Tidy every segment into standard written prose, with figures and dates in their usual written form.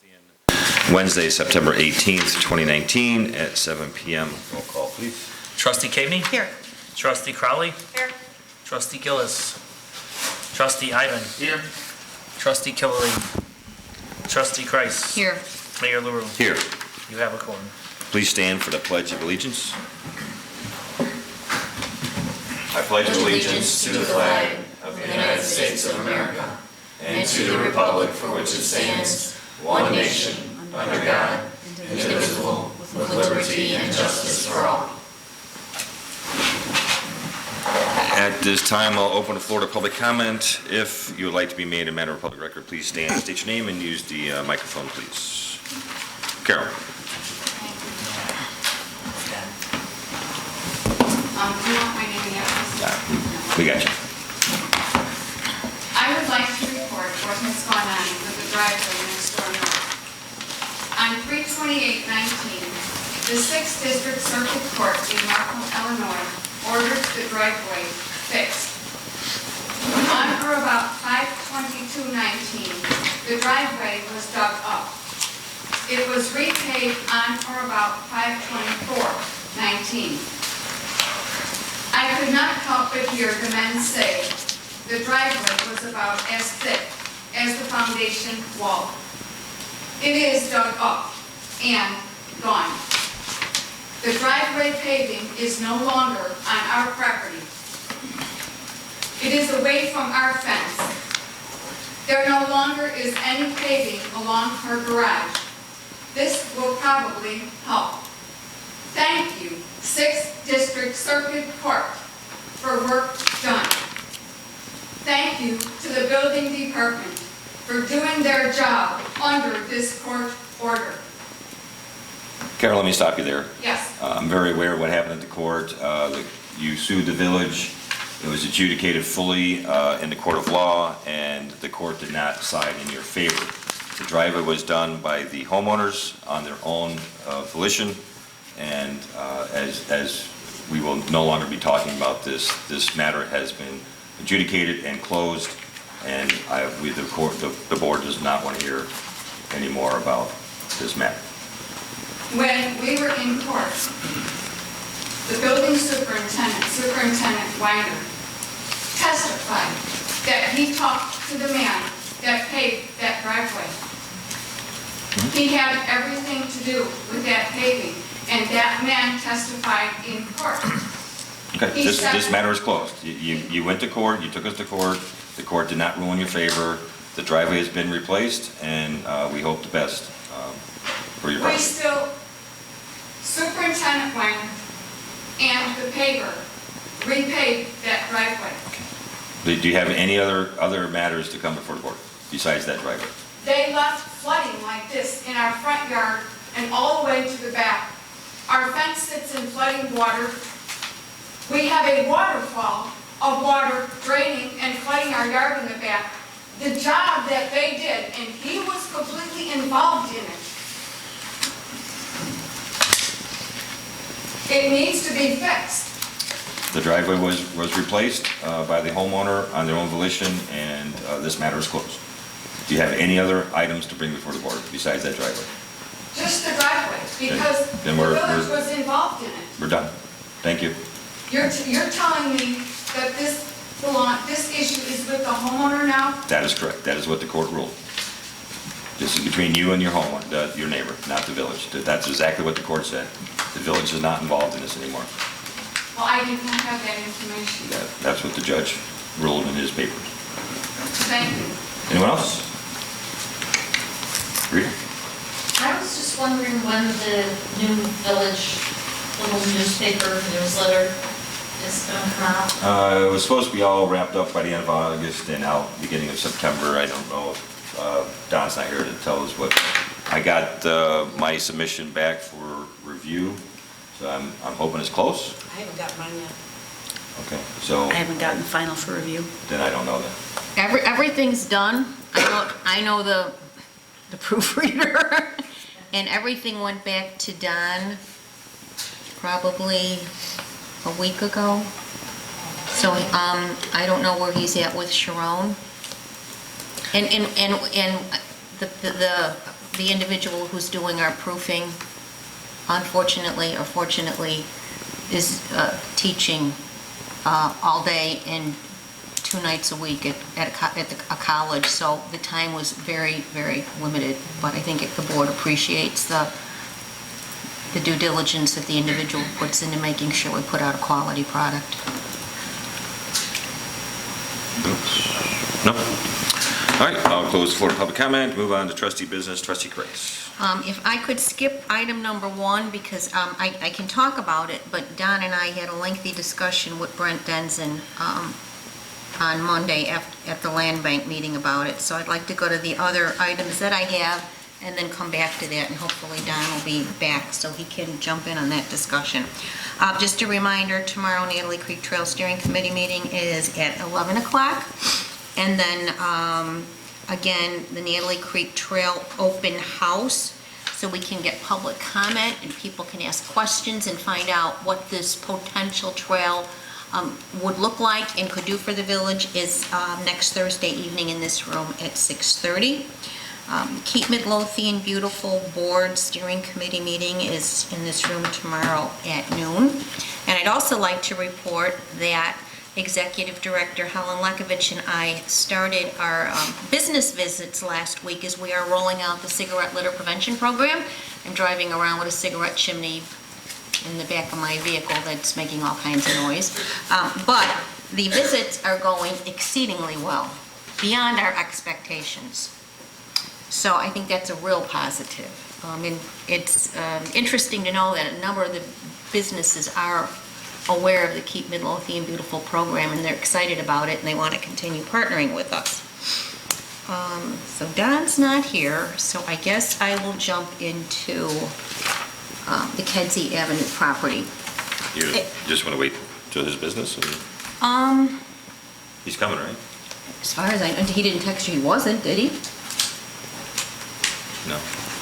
Midlothian, Wednesday, September 18th, 2019 at 7 p.m. Roll call, please. Trustee Caveney? Here. Trustee Crowley? Here. Trustee Gillis? Trustee Ivan? Here. Trustee Killily? Trustee Kreis? Here. Mayor LaRue? Here. You have a quorum. Please stand for the Pledge of Allegiance. I pledge allegiance to the flag of the United States of America and to the republic for which it stands, one nation, under God, indivisible, with liberty and justice for all. At this time, I'll open the floor to public comment. If you would like to be made a matter of public record, please stand, state your name, and use the microphone, please. Carol. Do you want my name and address? We got you. I would like to report what has gone on with the driveway next door north. On 3/28/19, the 6th District Circuit Court in Markham, Illinois, ordered the driveway fixed. On or about 5/22/19, the driveway was dug up. It was repaved on or about 5/24/19. I could not help but hear the men say the driveway was about as thick as the foundation wall. It is dug up and gone. The driveway paving is no longer on our property. It is away from our fence. There no longer is any paving along her garage. This will probably help. Thank you, 6th District Circuit Court, for work done. Thank you to the building department for doing their job under this court order. Carol, let me stop you there. Yes. I'm very aware of what happened at the court. You sued the village. It was adjudicated fully in the court of law, and the court did not side in your favor. The driveway was done by the homeowners on their own volition, and as we will no longer be talking about this matter has been adjudicated and closed, and the board does not want to hear any more about this matter. When we were in court, the building Superintendent Weiner, testified that he talked to the man that paved that driveway. He had everything to do with that paving, and that man testified in court. Okay, this matter is closed. You went to court, you took us to court, the court did not rule in your favor, the driveway has been replaced, and we hope the best for your project. Superintendent Weiner and the paver repaved that driveway. Okay. Do you have any other matters to come before the board besides that driveway? They left flooding like this in our front yard and all the way to the back. Our fence sits in flooding water. We have a waterfall of water draining and flooding our yard in the back. The job that they did, and he was completely involved in it. It needs to be fixed. The driveway was replaced by the homeowner on their own volition, and this matter is closed. Do you have any other items to bring before the board besides that driveway? Just the driveway, because Then the we're village was involved in it. We're done. Thank you. You're telling me that this issue is with the homeowner now? That is correct. That is what the court ruled. This is between you and your homeowner, your neighbor, not the village. That's exactly what the court said. The village is not involved in this anymore. Well, I did not have that information. That's what the judge ruled in his papers. Thank you. Anyone else? Rita? I was just wondering when the new village little newspaper, newsletter is going to come out. It was supposed to be all wrapped up by the end of August and out beginning of September. I don't know if Don's not here to tell us what. I got my submission back for review, so I'm hoping it's close. I haven't got mine yet. Okay, so I haven't gotten final for review. then I don't know that. Everything's done. I know the proofreader, and everything went back to Don probably a week ago. So I don't know where he's at with Sharon. And the the individual who's doing our proofing, unfortunately or fortunately, is teaching all day and 2 nights a week at a college, so the time was very, very limited. But I think the board appreciates the due diligence that the individual puts into making sure we put out a quality product. No? All right, I'll close the floor to public comment, move on to trustee business, trustee Grace. If I could skip item number 1, because I can talk about it, but Don and I had a lengthy discussion with Brent Denson on Monday at the Land Bank meeting about it, so I'd like to go to the other items that I have and then come back to that, and hopefully Don will be back so he can jump in on that discussion. Just a reminder, tomorrow Natalie Creek Trail Steering Committee meeting is at 11 o'clock, and then again, the Natalie Creek Trail Open House, so we can get public comment and people can ask questions and find out what this potential trail would look like and could do for the village, is next Thursday evening in this room at 6:30. Keep Midlothian Beautiful Board Steering Committee meeting is in this room tomorrow at noon. And I'd also like to report that Executive Director Helen Lekovich and I started our business visits last week as we are rolling out the cigarette litter prevention program. I'm driving around with a cigarette chimney in the back of my vehicle that's making all kinds of noise. But the visits are going exceedingly well, beyond our expectations. So I think that's a real positive. And it's interesting to know that a number of the businesses are aware of the Keep Midlothian Beautiful program, and they're excited about it, and they want to continue partnering with us. So Don's not here, so I guess I will jump into the Kedzie Avenue property. You just want to wait till his business? He's coming, right? As far as I know, he didn't text you he wasn't, did he? No.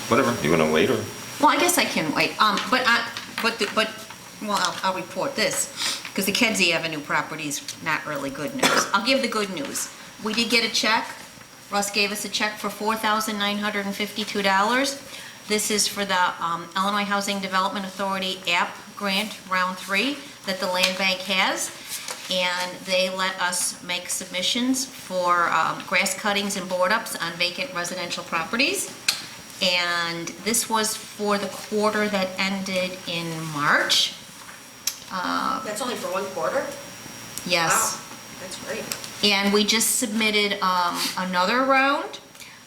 Whatever. You want to wait or? Well, I guess I can wait. Well, I'll report this, because the Kedzie Avenue property is not really good news. I'll give the good news. We did get a check. Russ gave us a check for $4,952. This is for the Illinois Housing Development Authority app grant round 3 that the Land Bank has. And they let us make submissions for grass cuttings and board ups on vacant residential properties. And this was for the quarter that ended in March. That's only for 1 quarter? Yes. Wow, that's great. And we just submitted another round,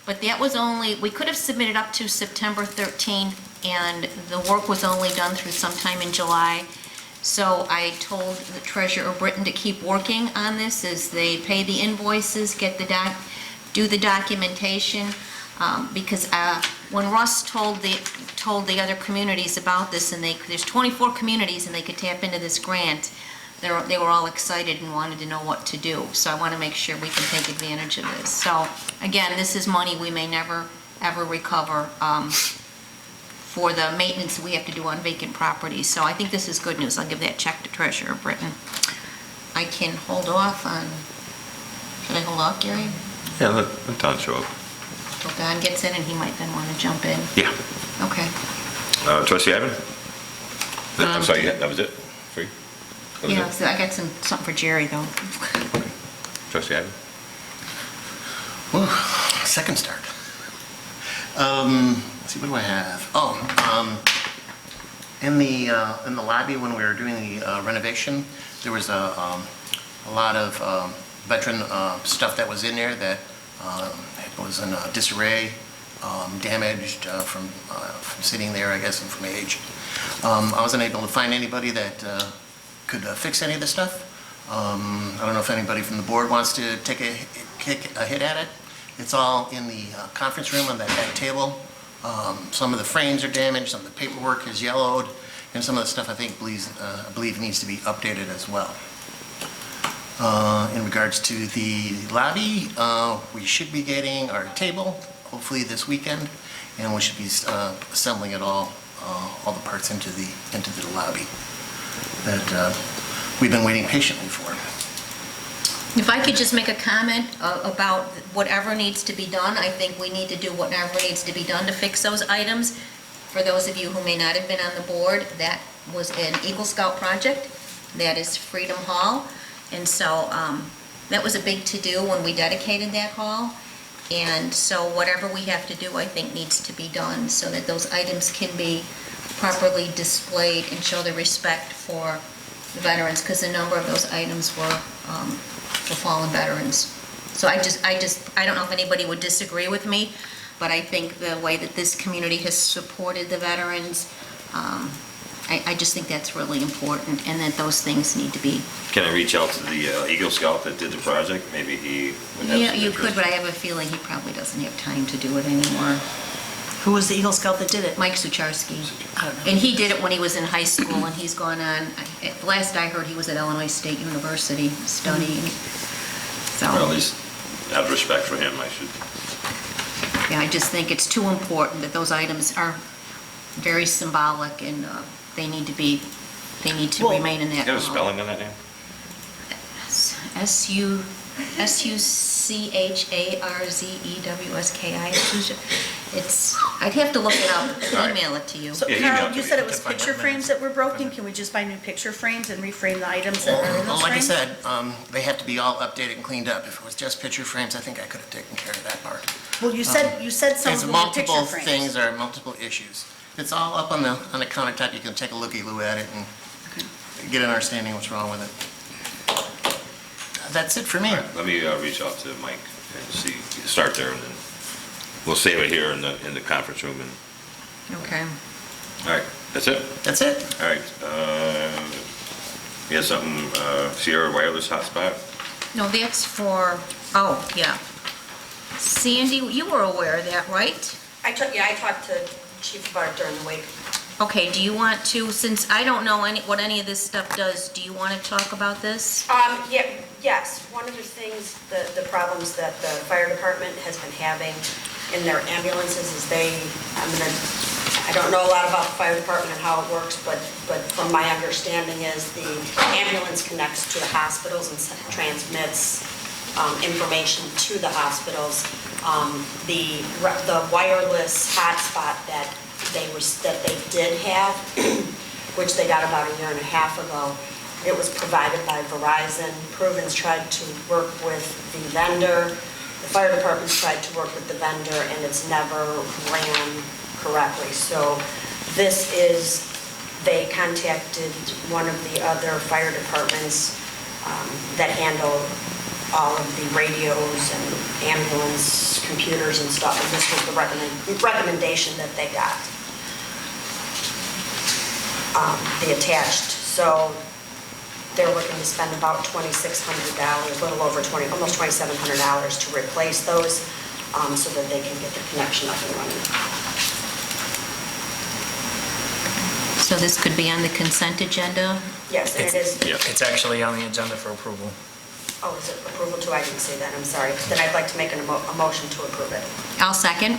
but that was only, we could have submitted up to September 13th, and the work was only done through sometime in July. So I told the treasurer Britton to keep working on this as they pay the invoices, do the documentation, because when Russ told the other communities about this, and there's 24 communities and they could tap into this grant, they were all excited and wanted to know what to do. So I want to make sure we can take advantage of this. So again, this is money we may never, ever recover for the maintenance we have to do on vacant properties. So I think this is good news. I'll give that check to Treasurer Britton. I can hold off on, should I hold off, Gary? Yeah, let Don show up. Till Don gets in, and he might then want to jump in. Yeah. Okay. Trustee Ivan? I'm sorry, that was it for you? That was Yeah, it? so I got something for Jerry, though. Trustee Ivan? Whew, second start. Let's see, what do I have? In the lobby when we were doing the renovation, there was a lot of veteran stuff that was in there that was in disarray, damaged from sitting there, I guess, and from age. I wasn't able to find anybody that could fix any of this stuff. I don't know if anybody from the board wants to take a hit at it. It's all in the conference room on that back table. Some of the frames are damaged, some of the paperwork is yellowed, and some of the stuff I believe needs to be updated as well. In regards to the lobby, we should be getting our table hopefully this weekend, and we should be assembling it all the parts into the lobby that we've been waiting patiently for. If I could just make a comment about whatever needs to be done, I think we need to do whatever needs to be done to fix those items. For those of you who may not have been on the board, that was an Eagle Scout project. That is Freedom Hall. And so that was a big to-do when we dedicated that hall. And so whatever we have to do, I think, needs to be done so that those items can be properly displayed and show the respect for the veterans, because a number of those items were for fallen veterans. So I don't know if anybody would disagree with me, but I think the way that this community has supported the veterans, I just think that's really important, and that those things need to be. Can I reach out to the Eagle Scout that did the project? Maybe he would have Yeah, some you interest. could, but I have a feeling he probably doesn't have time to do it anymore. Who was the Eagle Scout that did it? Mike Sucharski. I don't know. And he did it when he was in high school, and he's gone on, last I heard, he was at Illinois State University studying. Well, at So, least out of respect for him, I should. yeah, I just think it's too important that those items are very symbolic, and they need to Well, remain in that. You got a spelling on that name? Sucharski. I'd have to look it up, email it to you. So Yeah, email it Carol, to you me. said it was Can find picture out frames that were broken. Can we just buy new picture frames and reframe the items that are in those Like I frames? said, they have to be all updated and cleaned up. If it was just picture frames, I think I could have taken care of that part. Well, you said some There's of them were picture multiple frames. things, there are multiple issues. It's all up on the countertop, you can take a looky-loo at it and get an understanding what's wrong with it. That's it for me. All right, let me reach out to Mike and see, start there, and then we'll save it here in the conference room. And Okay. all right, that's it? That's it. All right. You have something, Sierra Wireless hotspot? No, that's for, oh, yeah. Sandy, you were aware of that, right? I talked to Chief about it during the week. Okay, do you want to, since I don't know what any of this stuff does, do you want to talk about this? Yes, one of the things, the problems that the fire department has been having in their ambulances is I don't know a lot about the fire department and how it works, but from my understanding is the ambulance connects to the hospitals and transmits information to the hospitals. The wireless hotspot that they did have, which they got about a year and a half ago, it was provided by Verizon. Proven's tried to work with the vendor. The fire department's tried to work with the vendor, and it's never ran correctly. So they contacted one of the other fire departments that handle all of the radios and ambulance computers and stuff, and this was the recommendation that they got. The attached. So they're looking to spend about $2,600, a little over almost $2,700 to replace those so that they can get the connection up and running. So this could be on the consent agenda? Yes, and it is. Yeah. It's actually on the agenda for approval. Oh, is it approval too? I didn't see that, I'm sorry. Then I'd like to make a motion to approve it. I'll second.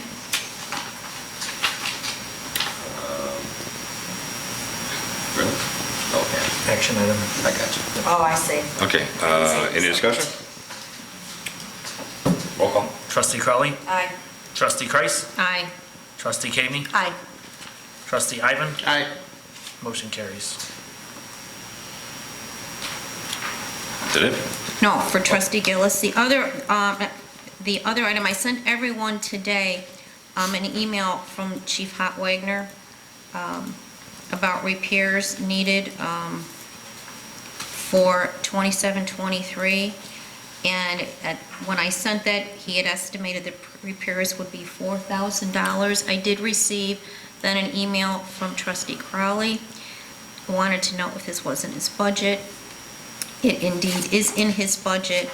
Really? Okay, Action item. I got you. Oh, I see. Okay, any discussion? Roll call. Trustee Crowley. Aye. Trustee Kreis. Aye. Trustee Kavni. Aye. Trustee Ivan. Aye. Motion carries. Did it? No, for trustee Gillis. The other item, I sent everyone today an email from Chief Hot Wagner about repairs needed for 27-23. And when I sent that, he had estimated the repairs would be $4,000. I did receive then an email from trustee Crowley, who wanted to know if this was in his budget. It indeed is in his budget.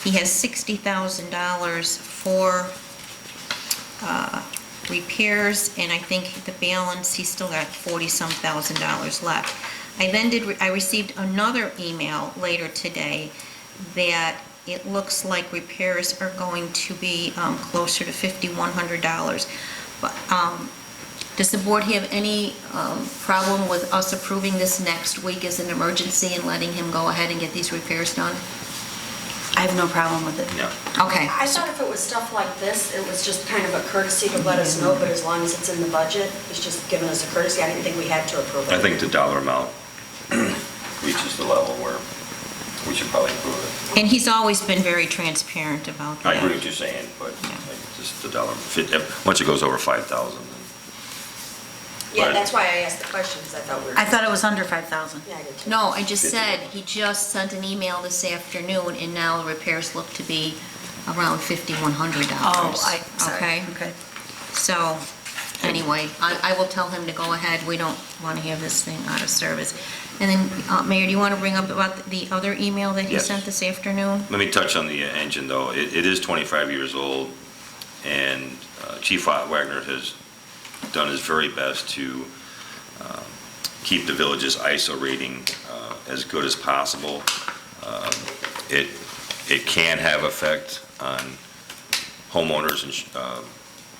He has $60,000 for repairs, and I think the balance, he's still got $40-some thousand left. I received another email later today that it looks like repairs are going to be closer to $5,100. But does the board have any problem with us approving this next week as an emergency and letting him go ahead and get these repairs done? I have no problem with it. Yeah. Okay. I thought if it was stuff like this, it was just kind of a courtesy to let us know, but as long as it's in the budget, it's just giving us a courtesy. I didn't think we had to approve it. I think the dollar amount reaches the level where we should probably approve it. And he's always been very transparent about that. I agree with you saying, but like, just the dollar, once it goes over 5,000, then. Yeah, Right. that's why I asked the question, because I thought we were. I thought it was under 5,000. Yeah, I did too. No, I just said, he just sent an email this afternoon, and now the repairs look to be around $5,100. Sorry. Okay. So, anyway, I will tell him to go ahead, we don't want to have this thing out of service. And then, Mayor, do you want to bring up about the other email that he Yes. sent this afternoon? Let me touch on the engine, though. It is 25 years old, and Chief Wagner has done his very best to keep the village's ISO rating as good as possible. It can have effect on homeowners'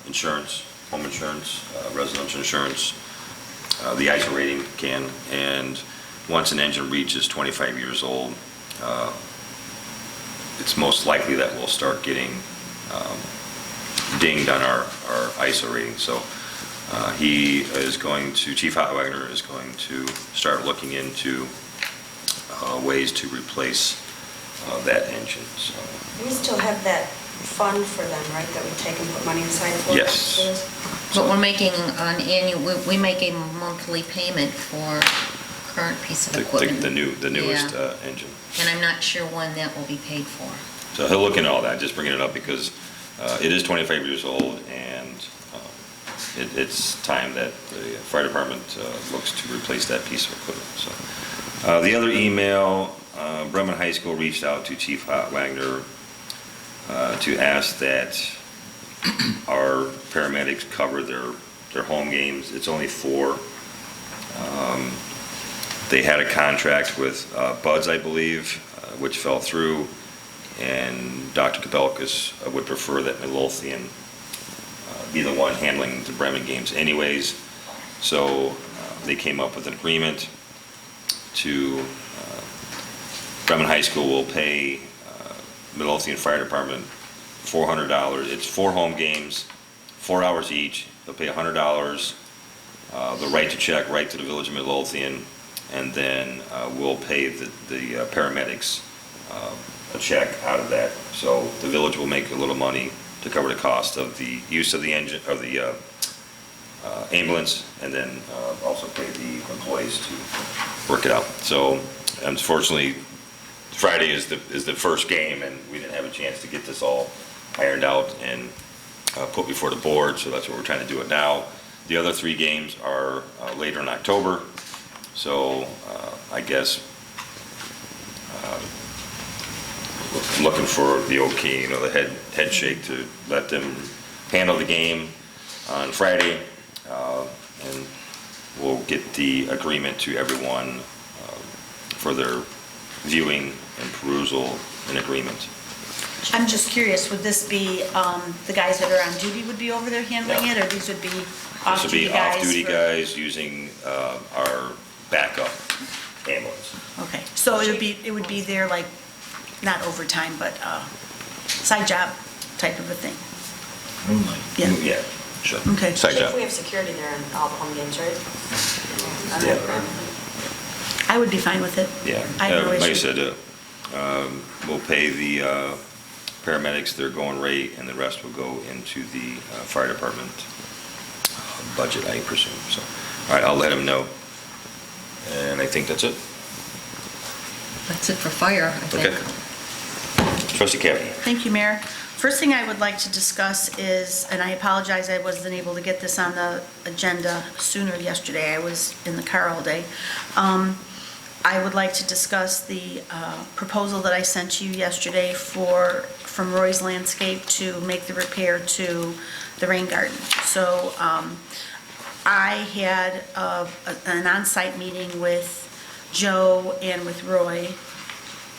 insurance, home insurance, residential insurance. The ISO rating can, and once an engine reaches 25 years old, it's most likely that we'll start getting dinged on our ISO rating. So Chief Wagner is going to start looking into ways to replace that engine, so. We still have that fund for them, right, that we take and put money aside for? Yes. for this? But we're making an annual, we make a monthly payment for current piece of equipment. The newest Yeah. engine. And I'm not sure when that will be paid for. So he'll look into all that, just bringing it up because it is 25 years old, and it's time that the fire department looks to replace that piece of equipment, so. The other email, Bremen High School reached out to Chief Wagner to ask that our paramedics cover their home games. It's only 4. They had a contract with Buds, I believe, which fell through, and Dr. Kabelkis would prefer that Midlothian be the one handling the Bremen games anyways. So they came up with an agreement to, Bremen High School will pay Midlothian Fire Department $400. It's 4 home games, 4 hours each. They'll pay $100. The right to check, right to the Village of Midlothian, and then we'll pay the paramedics a check out of that. So the village will make a little money to cover the cost of the use of the engine, of the ambulance, and then also pay the employees to work it out. So unfortunately, Friday is the first game, and we didn't have a chance to get this all ironed out and put before the board, so that's what we're trying to do it now. The other 3 games are later in October, so I guess looking for the okay, the head shake to let them handle the game on Friday, and we'll get the agreement to everyone for their viewing and perusal and agreement. I'm just curious, would this be, the guys that are on duty would be over there handling Yeah. it, or these would be This will off-duty be guys? off-duty for- guys using our backup ambulance. Okay, so it would be their, like, not overtime, but side job type of a thing? Yeah. Yeah, sure. Okay. Side Chief, job. we have security there in all the home games, right? Yeah. I would be fine with it. Yeah, I have no like I issue. said, we'll pay the paramedics their going rate, and the rest will go into the fire department budget, I presume, so. All right, I'll let him know, and I think that's it. That's it for fire, I think. Okay. Trustee Cavanagh. Thank you, Mayor. First thing I would like to discuss is, and I apologize, I wasn't able to get this on the agenda sooner yesterday. I was in the car all day. I would like to discuss the proposal that I sent you yesterday from Roy's Landscape to make the repair to the rain garden. So I had an on-site meeting with Joe and with Roy,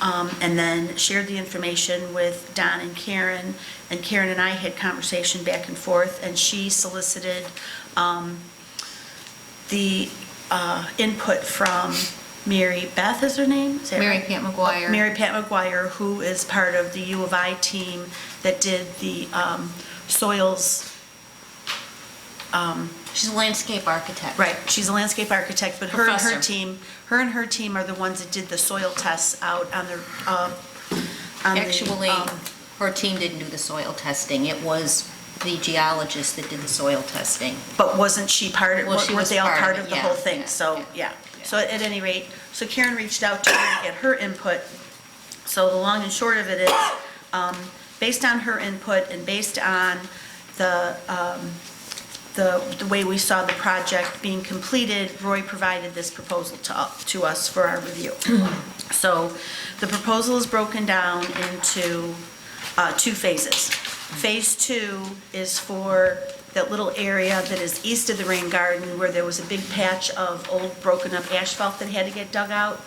and then shared the information with Don and Karen and I had conversation back and forth, and she solicited the input from Mary Beth is her name? Is that Mary right? Pat McGuire. Mary Pat McGuire, who is part of the U of I team that did the soils. She's a landscape architect. Right, she's a landscape architect, but her and her Professor. team, are the ones that did the soil tests out on the, on the, Actually, her team didn't do the soil testing. It was the geologist that did the soil testing. But wasn't she part of, Well, she were was they all part of part it, of the yeah, whole thing? yeah, So, yeah, yeah. yeah. So at any rate, so Karen reached out to her to get her input. So the long and short of it is, based on her input and based on the way we saw the project being completed, Roy provided this proposal to us for our review. So the proposal is broken down into two phases. Phase 2 is for that little area that is east of the rain garden where there was a big patch of old broken up asphalt that had to get dug out.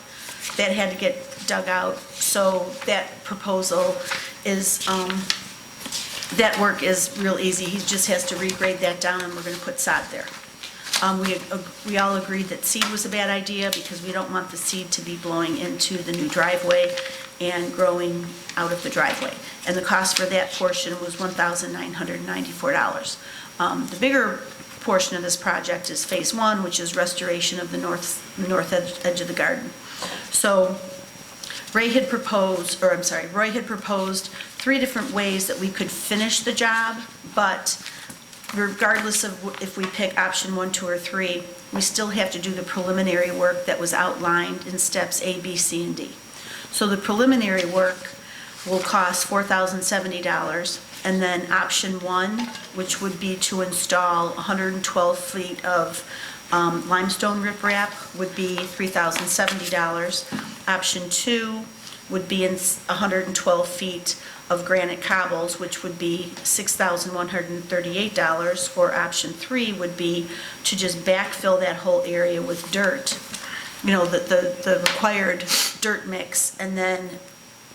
So that proposal is, that work is real easy. He just has to regrade that down and we're gonna put sod there. We all agreed that seed was a bad idea because we don't want the seed to be blowing into the new driveway and growing out of the driveway. And the cost for that portion was $1,994. The bigger portion of this project is Phase 1, which is restoration of the north edge of the garden. So Roy had proposed 3 different ways that we could finish the job, but regardless of if we pick option 1, 2, or 3, we still have to do the preliminary work that was outlined in steps A, B, C, and D. So the preliminary work will cost $4,070, and then option 1, which would be to install 112 feet of limestone riprap, would be $3,070. Option 2 would be 112 feet of granite cobbles, which would be $6,138, or option 3 would be to just backfill that whole area with dirt, the required dirt mix, and then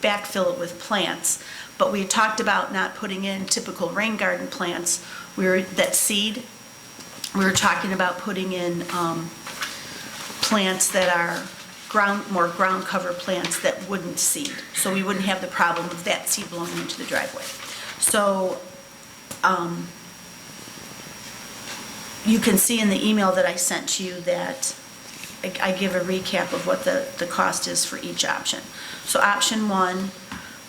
backfill it with plants. But we had talked about not putting in typical rain garden plants, that seed. We were talking about putting in plants that are more ground cover plants that wouldn't seed. So we wouldn't have the problem of that seed blowing into the driveway. So you can see in the email that I sent to you that I give a recap of what the cost is for each option. So option 1,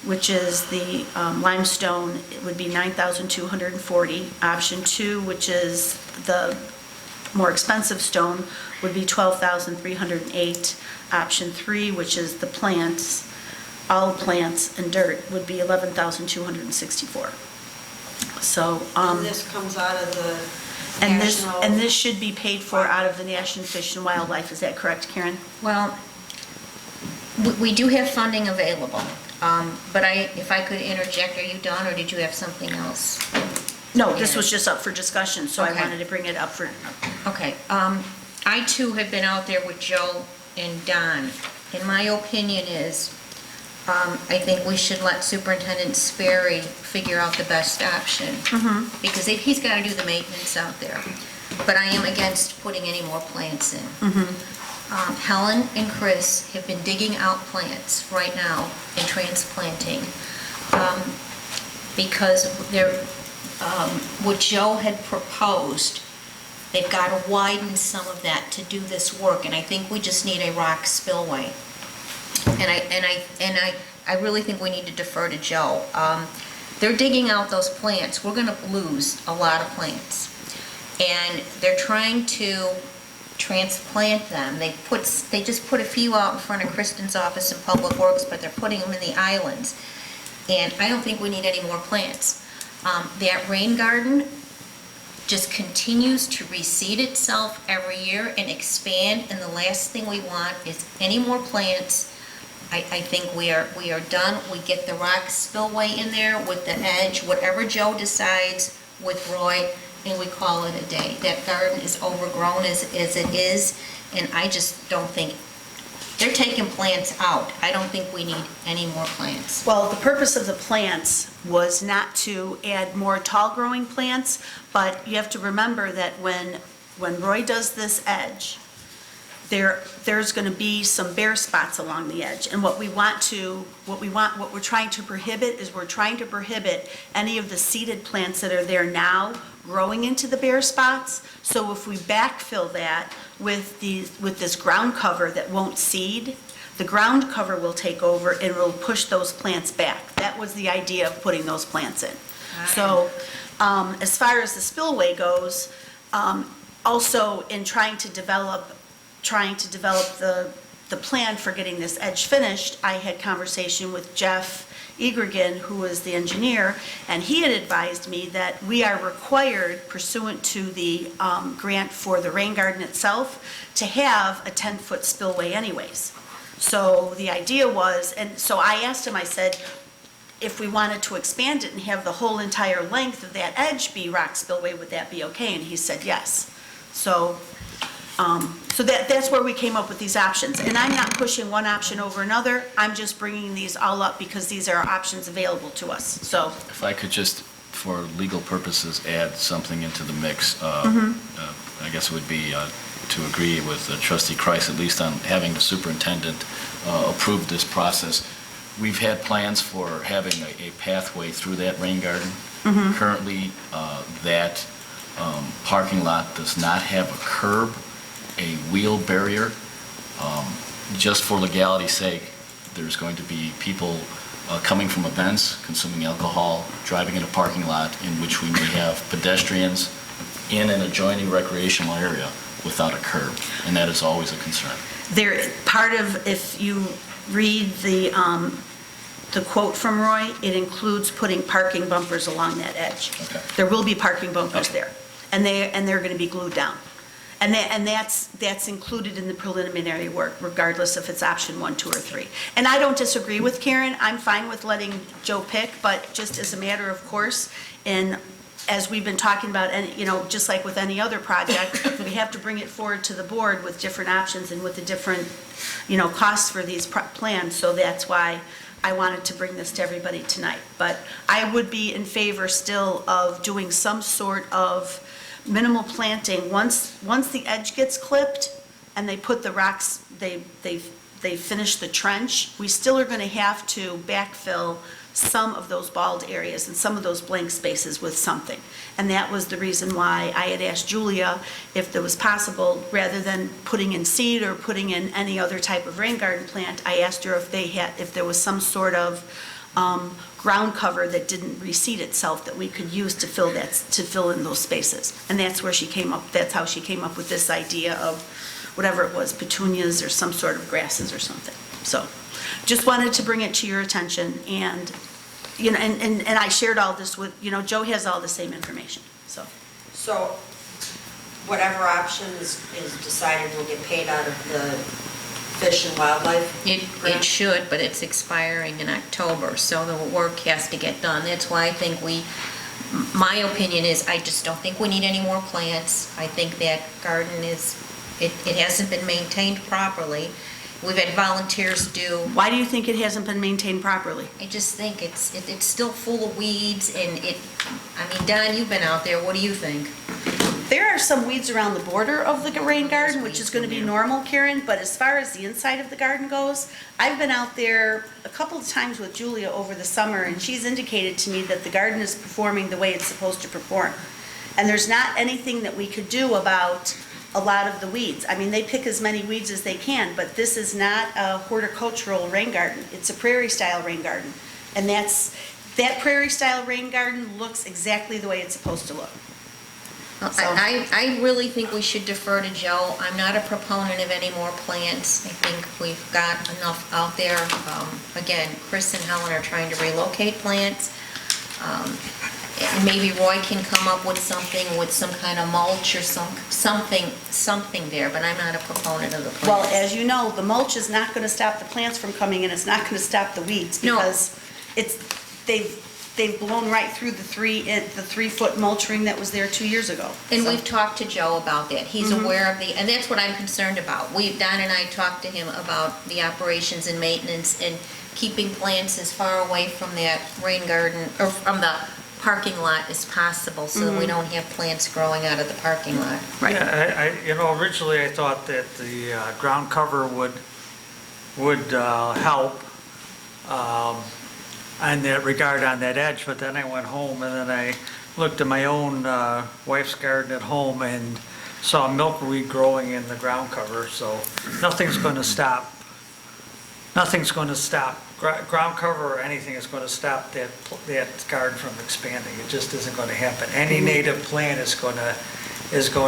which is the limestone, it would be $9,240. Option 2, which is the more expensive stone, would be $12,308. Option 3, which is the plants, all plants and dirt, would be $11,264. So, And this comes out of the and national... this should be paid for out of the National Fish and Wildlife, is that correct, Karen? Well, we do have funding available, but if I could interject, are you done, or did you have something else? No, this was just up for discussion, so I Okay. wanted to bring it up for, Okay, I too have been out there with Joe and Don, and my opinion is, I think we should let Superintendent Sperry figure out the best option. Because he's got to do the maintenance out there. But I am against putting any more plants in. Helen and Chris have been digging out plants right now and transplanting. Because what Joe had proposed, they've got to widen some of that to do this work, and I think we just need a rock spillway. And I really think we need to defer to Joe. They're digging out those plants. We're going to lose a lot of plants. And they're trying to transplant them. They just put a few out in front of Kristen's office in Public Works, but they're putting them in the islands. And I don't think we need any more plants. That rain garden just continues to reseed itself every year and expand, and the last thing we want is any more plants. I think we are done. We get the rock spillway in there with the edge, whatever Joe decides with Roy, and we call it a day. That garden is overgrown as it is, and I just don't think, they're taking plants out. I don't think we need any more plants. well, the purpose of the plants was not to add more tall-growing plants, but you have to remember that when Roy does this edge, there's going to be some bare spots along the edge. And what we're trying to prohibit is we're trying to prohibit any of the seeded plants that are there now growing into the bare spots. So if we backfill that with this ground cover that won't seed, the ground cover will take over and will push those plants back. That was the idea of putting those plants in. So as far as the spillway goes, also in trying to develop the plan for getting this edge finished, I had conversation with Jeff Egergen, who was the engineer, and he had advised me that we are required pursuant to the grant for the rain garden itself to have a 10-foot spillway anyways. So the idea was, and so I asked him, I said, if we wanted to expand it and have the whole entire length of that edge be rock spillway, would that be okay? And he said yes. So that's where we came up with these options. And I'm not pushing one option over another. I'm just bringing these all up because these are options available to us. So If I could just, for legal purposes, add something into the mix, I guess it would be to agree with Trustee Kreis, at least on having the superintendent approve this process. We've had plans for having a pathway through that rain garden. Currently, that parking lot does not have a curb, a wheel barrier. Just for legality's sake, there's going to be people coming from events, consuming alcohol, driving in a parking lot in which we may have pedestrians in an adjoining recreational area without a curb, and that is always a concern. if you read the quote from Roy, it includes putting parking bumpers along that edge. Okay. There will be parking bumpers Okay. there, and they're going to be glued down. And that's included in the preliminary work, regardless if it's option 1, 2, or 3. And I don't disagree with Karen. I'm fine with letting Joe pick, but just as a matter of course, and as we've been talking about, and just like with any other project, we have to bring it forward to the board with different options and with the different, costs for these plans. So that's why I wanted to bring this to everybody tonight. But I would be in favor still of doing some sort of minimal planting. Once the edge gets clipped and they put the rocks, they finish the trench, we still are going to have to backfill some of those bald areas and some of those blank spaces with something. And that was the reason why I had asked Julia if it was possible, rather than putting in seed or putting in any other type of rain garden plant, I asked her if there was some sort of ground cover that didn't reseed itself that we could use to fill in those spaces. And that's how she came up with this idea of whatever it was, petunias or some sort of grasses or something. So just wanted to bring it to your attention, and and I shared all this with, Joe has all the same information, so. So whatever option is decided will get paid out of the Fish and Wildlife It grant? should, but it's expiring in October, so the work has to get done. That's why I think my opinion is, I just don't think we need any more plants. I think that garden it hasn't been maintained properly. We've had volunteers do. Why do you think it hasn't been maintained properly? I just think it's still full of weeds, and Don, you've been out there, what do you think? There are some weeds around the border of the rain garden, which is going to be normal, Karen, but as far as the inside of the garden goes, I've been out there a couple of times with Julia over the summer, and she's indicated to me that the garden is performing the way it's supposed to perform. And there's not anything that we could do about a lot of the weeds. They pick as many weeds as they can, but this is not a horticultural rain garden. It's a prairie-style rain garden. And that prairie-style rain garden looks exactly the way it's supposed to look. So- I really think we should defer to Joe. I'm not a proponent of any more plants. I think we've got enough out there. Again, Chris and Helen are trying to relocate plants. And maybe Roy can come up with something with some kind of mulch or something there, but I'm not a proponent of the plants. Well, as you know, the mulch is not going to stop the plants from coming in. It's not going to stop the weeds No. because they've blown right through the 3-foot mulch ring that was there 2 years ago. And So- we've talked to Joe about that. He's aware of and that's what I'm concerned about. Don and I talked to him about the operations and maintenance and keeping plants as far away from that rain garden, or from the parking lot as possible, so that we don't have plants growing out of the parking lot. Right. Yeah, originally I thought that the ground cover would help on that regard on that edge, but then I went home and then I looked at my own wife's garden at home and saw milkweed growing in the ground cover, so nothing's going to stop. Nothing's going to stop, ground cover or anything is going to stop that garden from expanding. It just isn't going to happen. Any native plant is going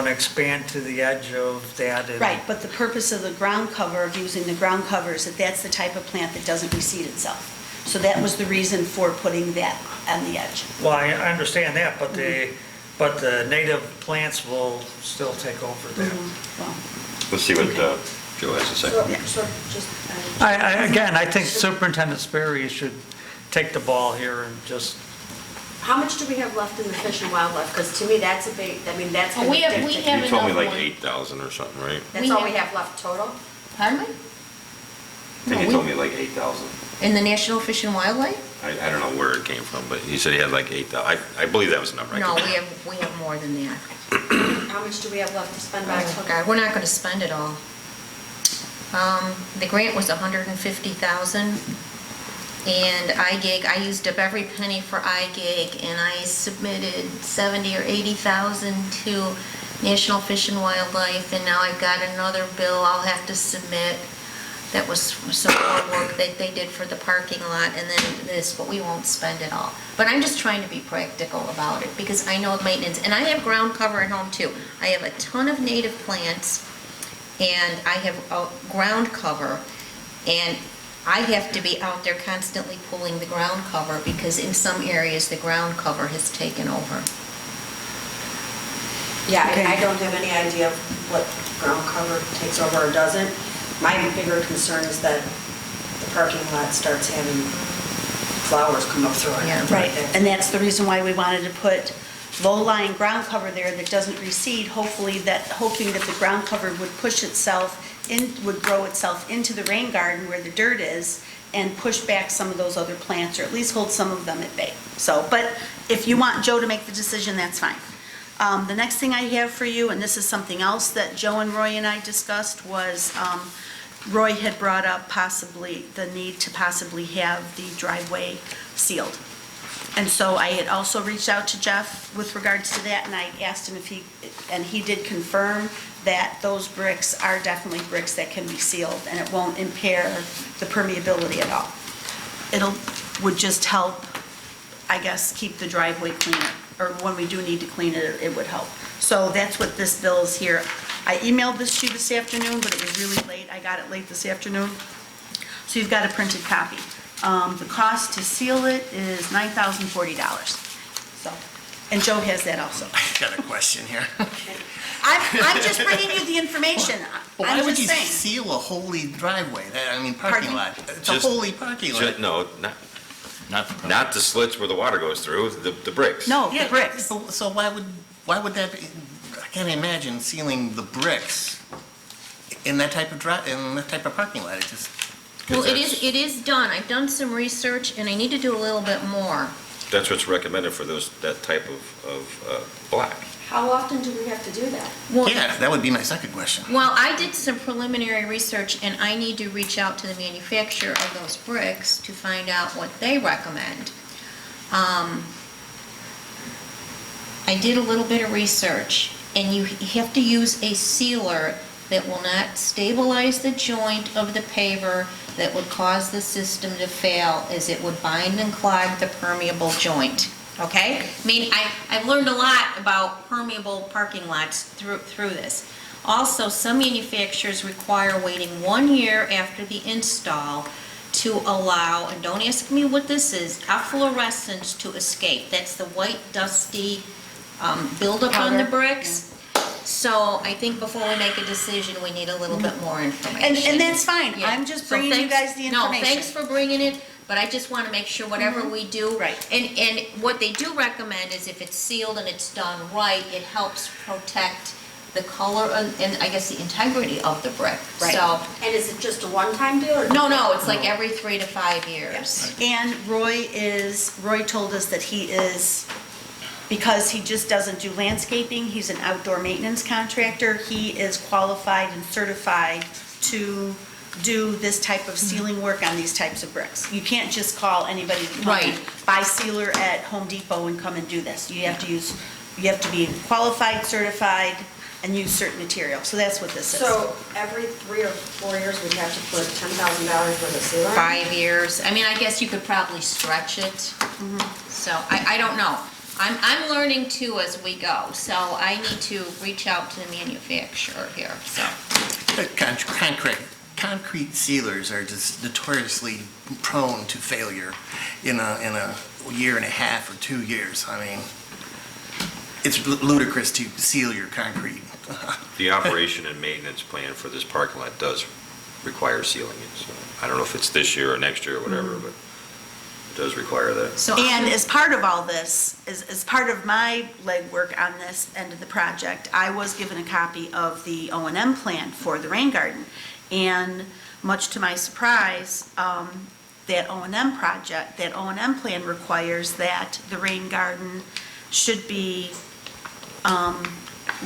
to expand to the edge of that. and- Right, but the purpose of the ground cover, of using the ground cover, is that that's the type of plant that doesn't reseed itself. So that was the reason for putting that on the edge. Well, I understand that, but the native plants will still take over there. Well, Let's see what Joe has to say. so just, Again, I think Superintendent Sperry should take the ball here and just, How much do we have left in the Fish and Wildlife? Because to me, that's a big, I mean, that's Well, going to we have- we dictate. have You told me enough like one. 8,000 or something, right? That's all we have left total? Pardon me? I think you told me like 8,000. In the National Fish and Wildlife? I don't know where it came from, but he said he had like 8,000. I believe that was the number. I No, could- we have more than that. How much do we have left to spend by Oh, October? God, we're not gonna spend it all. The grant was $150,000, and IGIG, I used up every penny for IGIG, and I submitted 70 or 80,000 to National Fish and Wildlife, and now I've got another bill I'll have to submit. That was some more work that they did for the parking lot, and then this, but we won't spend it all. But I'm just trying to be practical about it, because I know maintenance, and I have ground cover at home too. I have a ton of native plants, and I have ground cover, and I have to be out there constantly pulling the ground cover, because in some areas, the ground cover has taken over. Yeah, Okay. I don't have any idea of what ground cover takes over or doesn't. My bigger concern is that the parking lot starts having flowers come up through it. Yeah. right, and that's the reason why we wanted to put low-lying ground cover there that doesn't recede, hoping that the ground cover would push itself would grow itself into the rain garden where the dirt is and push back some of those other plants, or at least hold some of them at bay. So, but if you want Joe to make the decision, that's fine. The next thing I have for you, and this is something else that Joe and Roy and I discussed, was Roy had brought up possibly the need to possibly have the driveway sealed. And so I had also reached out to Jeff with regards to that, and I asked him if he did confirm that those bricks are definitely bricks that can be sealed, and it won't impair the permeability at all. Would just help, I guess, keep the driveway cleaner, or when we do need to clean it, it would help. So that's what this bill is here. I emailed this to you this afternoon, but it was really late. I got it late this afternoon. So you've got a printed copy. The cost to seal it is $9,040. So, and Joe has that also. I got a question here. I'm just bringing you the information. Why I'm would just you saying. seal a holy driveway? Parking Pardon? lot. It's a Just- holy parking lot. No, not the slits where the water goes through, the bricks. No, the Yeah, bricks. So why would that be? I can't imagine sealing the bricks in that type of parking lot. It just, Well, it is done. I've done some research, and I need to do a little bit more. That's what's recommended for that type of block. How often do we have to do that? Well, yeah, that would be my second question. Well, I did some preliminary research, and I need to reach out to the manufacturer of those bricks to find out what they recommend. I did a little bit of research, and you have to use a sealer that will not stabilize the joint of the paver, that would cause the system to fail, as it would bind and clog the permeable joint. Okay? I mean, I've learned a lot about permeable parking lots through this. Also, some manufacturers require waiting 1 year after the install to allow, and don't ask me what this is, efflorescence to escape. That's the white dusty buildup on the Powder, bricks. So I think before we make a decision, we need a little bit more information. And that's fine. Yeah. I'm just So bringing you thanks- guys the information. No, thanks for bringing it, but I just want to make sure whatever we do. Right. And what they do recommend is if it's sealed and it's done right, it helps protect the color and I guess the integrity of the brick. Right. So, And is it just a one-time deal or? no, it's like every 3 to 5 years. And Roy told us that he is because he just doesn't do landscaping, he's an outdoor maintenance contractor, he is qualified and certified to do this type of sealing work on these types of bricks. You can't just call anybody to come and Right. buy sealer at Home Depot and come and do this. You have to be qualified, certified, and use certain material. So that's what this is. So every 3 or 4 years, we'd have to put $10,000 worth of sealer? 5 years. I mean, I guess you could probably stretch it. So I don't know. I'm learning too as we go, so I need to reach out to the manufacturer here, so. Concrete sealers are just notoriously prone to failure in a year and a half or 2 years. I mean, it's ludicrous to seal your concrete. The operation and maintenance plan for this parking lot does require sealing it, so I don't know if it's this year or next year or whatever, but it does require that. So And as part of all this, as part of my legwork on this end of the project, I was given a copy of the O&M plan for the rain garden. And much to my surprise, that O&M plan requires that the rain garden should be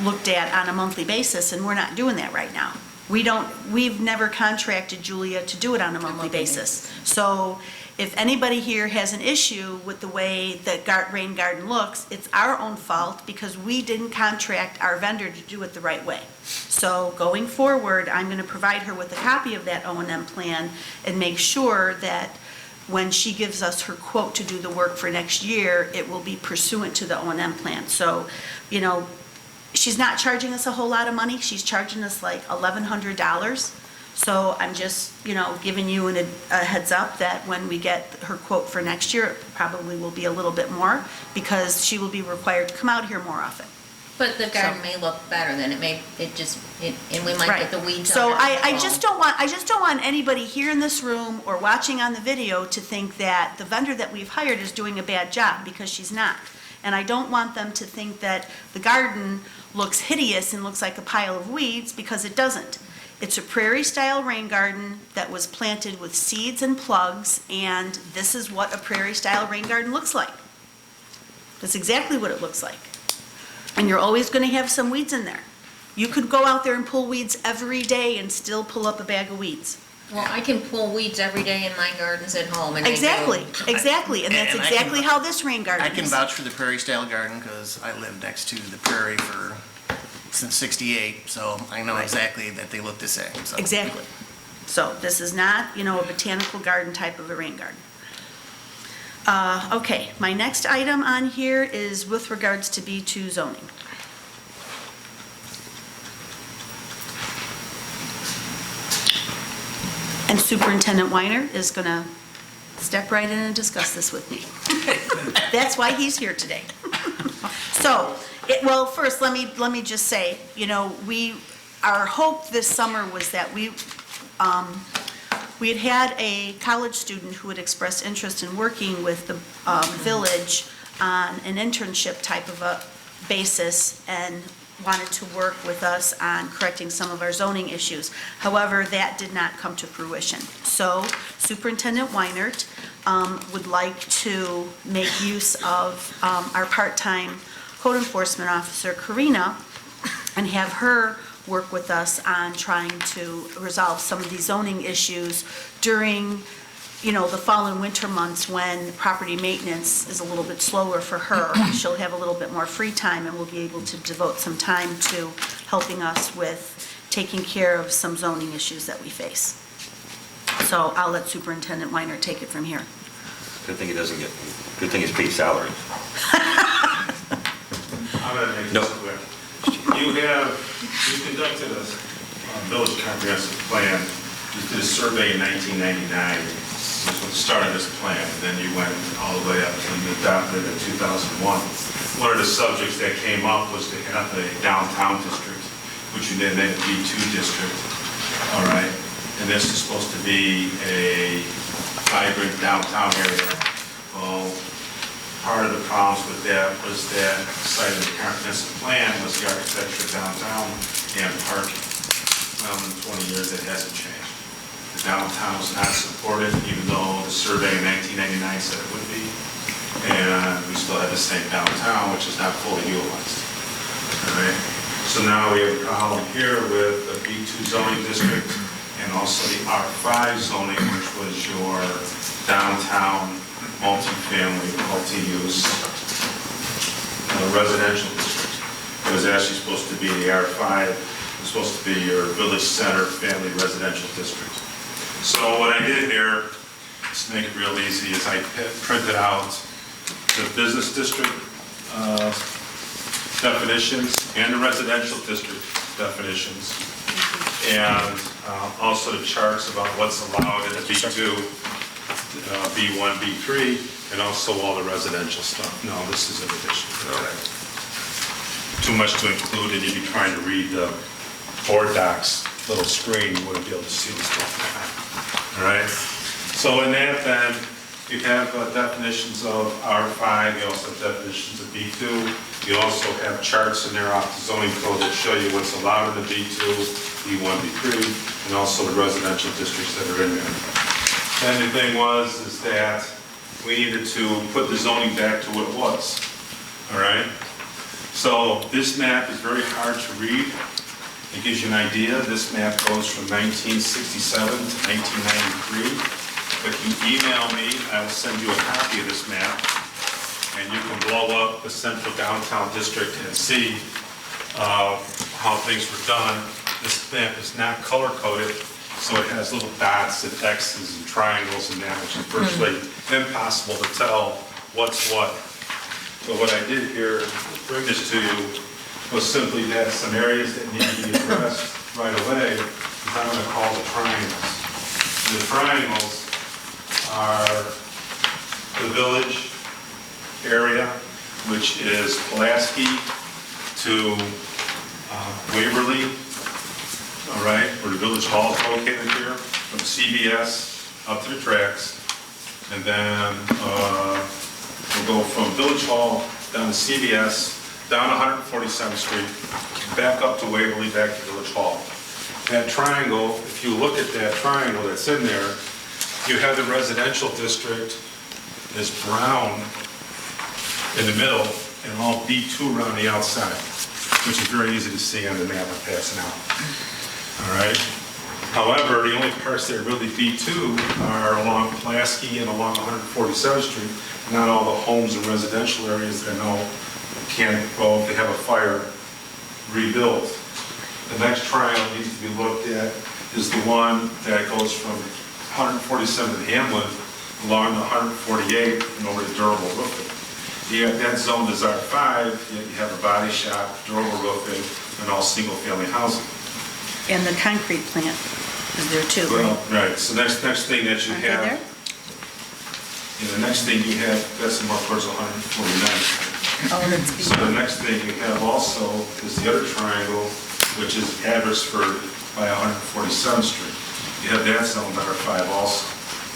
looked at on a monthly basis, and we're not doing that right now. We've never contracted Julia to do it on a monthly basis. So if anybody here has an issue with the way that rain garden looks, it's our own fault because we didn't contract our vendor to do it the right way. So going forward, I'm going to provide her with a copy of that O&M plan and make sure that when she gives us her quote to do the work for next year, it will be pursuant to the O&M plan. So, you know, she's not charging us a whole lot of money. She's charging us like $1,100. So I'm just, you know, giving you a heads up that when we get her quote for next year, it probably will be a little bit more because she will be required to come out here more often. But the garden may look better than it may, and we might Right. get the weeds So under I control. just don't want anybody here in this room or watching on the video to think that the vendor that we've hired is doing a bad job, because she's not. And I don't want them to think that the garden looks hideous and looks like a pile of weeds, because it doesn't. It's a prairie-style rain garden that was planted with seeds and plugs, and this is what a prairie-style rain garden looks like. That's exactly what it looks like. And you're always going to have some weeds in there. You could go out there and pull weeds every day and still pull up a bag of weeds. Well, I can pull weeds every day in my gardens at home, and I do. Exactly, and that's And I exactly can- how this rain garden I is. can vouch for the Prairie Style Garden because I lived next to the prairie since '68, so I know Right. exactly that they look the same. So. Exactly. So this is not, you know, a botanical garden type of a rain garden. Okay, my next item on here is with regards to B2 zoning. And Superintendent Weiner is going to step right in and discuss this with me. That's why he's here today. So, well, first, let me just say, you know, our hope this summer was that we had a college student who had expressed interest in working with the village on an internship type of a basis and wanted to work with us on correcting some of our zoning issues. However, that did not come to fruition. So Superintendent Weinert would like to make use of our part-time code enforcement officer, Karina, and have her work with us on trying to resolve some of these zoning issues during, you know, the fall and winter months when property maintenance is a little bit slower for her. She'll have a little bit more free time and will be able to devote some time to helping us with taking care of some zoning issues that we face. So I'll let Superintendent Weiner take it from here. Good thing it's paid salary. I'm going to make No. this quick. You conducted a village comprehensive plan. You did a survey in 1999, which was the start of this plan, and then you went all the way up to you adopted it in 2001. One of the subjects that came up was to have a downtown district, which you then made a B2 district, all right? And this is supposed to be a vibrant downtown area. Well, part of the problems with that was that cited in the comprehensive plan was the architecture downtown and parking. Well, in 20 years, it hasn't changed. The downtown was not supported, even though the survey in 1999 said it would be. and we still have the same downtown, which is not fully utilized. All right? So now we have a problem here with the B2 zoning district and also the R5 zoning, which was your downtown multifamily, multi-use residential district. It was actually supposed to be the R5, it was supposed to be your village center family residential district. So what I did here, just to make it real easy, is I printed out the business district definitions and the residential district definitions, and also the charts about what's allowed in the B2, B1, B3, and also all the residential stuff. No, this is in addition to that. Too much to include, and you'd be trying to read the board docs, little screen, you wouldn't be able to see this stuff. All right? So in that then, you have definitions of R5, you also have definitions of B2. You also have charts in there off the zoning code that show you what's allowed in the B2, B1, B3, and also the residential districts that are in there. And the thing is that we needed to put the zoning back to what it was. All right? So this map is very hard to read. It gives you an idea. This map goes from 1967 to 1993. If you email me, I will send you a copy of this map, and you can blow up the central downtown district and see how things were done. This map is not color-coded, so it has little dots and X's and triangles and that, which is virtually impossible to tell what's what. So what I did here, bring this to you, was simply that some areas that need to be addressed right away, is I'm going to call the triangles. And the triangles are the village area, which is Pulaski to Waverly, all right, where the village hall is located here, from CVS up to the tracks, and then we'll go from village hall down to CVS, down 147th Street, back up to Waverly, back to village hall. That triangle, if you look at that triangle that's in there, you have the residential district is brown in the middle and all B2 around the outside, which is very easy to see on the map I'm passing out. All right. However, the only parts that are really B2 are along Pulaski and along 147th Street, not all the homes and residential areas that I know can't, well, if they have a fire, rebuild. The next triangle needs to be looked at is the one that goes from 147th Hamlin along to 148 and over to durable roofing. That zone is R5, yet you have a body shop, durable roofing, and all single-family housing. And the concrete plant is there too, Well, right? right, so next thing that you Aren't they have, there? the next thing you have, that's more towards 149. Oh, that's So the next thing you have also is the other triangle, which is Abbotsford by 147th Street. You have that zone R5 also.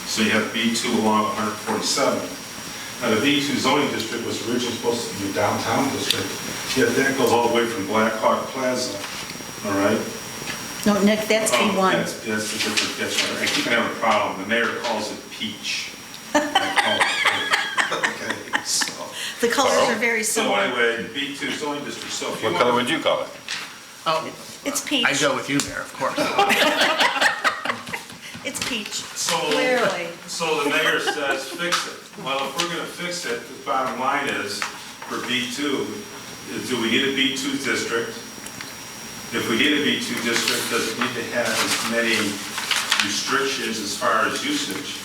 So you have B2 along 147. Now the B2 zoning district was originally supposed to be a downtown district, yet that goes all the way from Black Hawk Plaza, all right? No, Nick, that's Oh, B1. That's a different, that's right. I keep having a problem. The mayor calls it peach. Okay, so. The colors are very So similar. anyway, B2 zoning district, so if you What want. color would you call it? Oh, It's peach. I go with you there, of course. It's peach. So, Clearly. so the mayor says, fix it. Well, if we're gonna fix it, the bottom line is, for B2, is do we need a B2 district? If we need a B2 district, does it need to have as many restrictions as far as usage?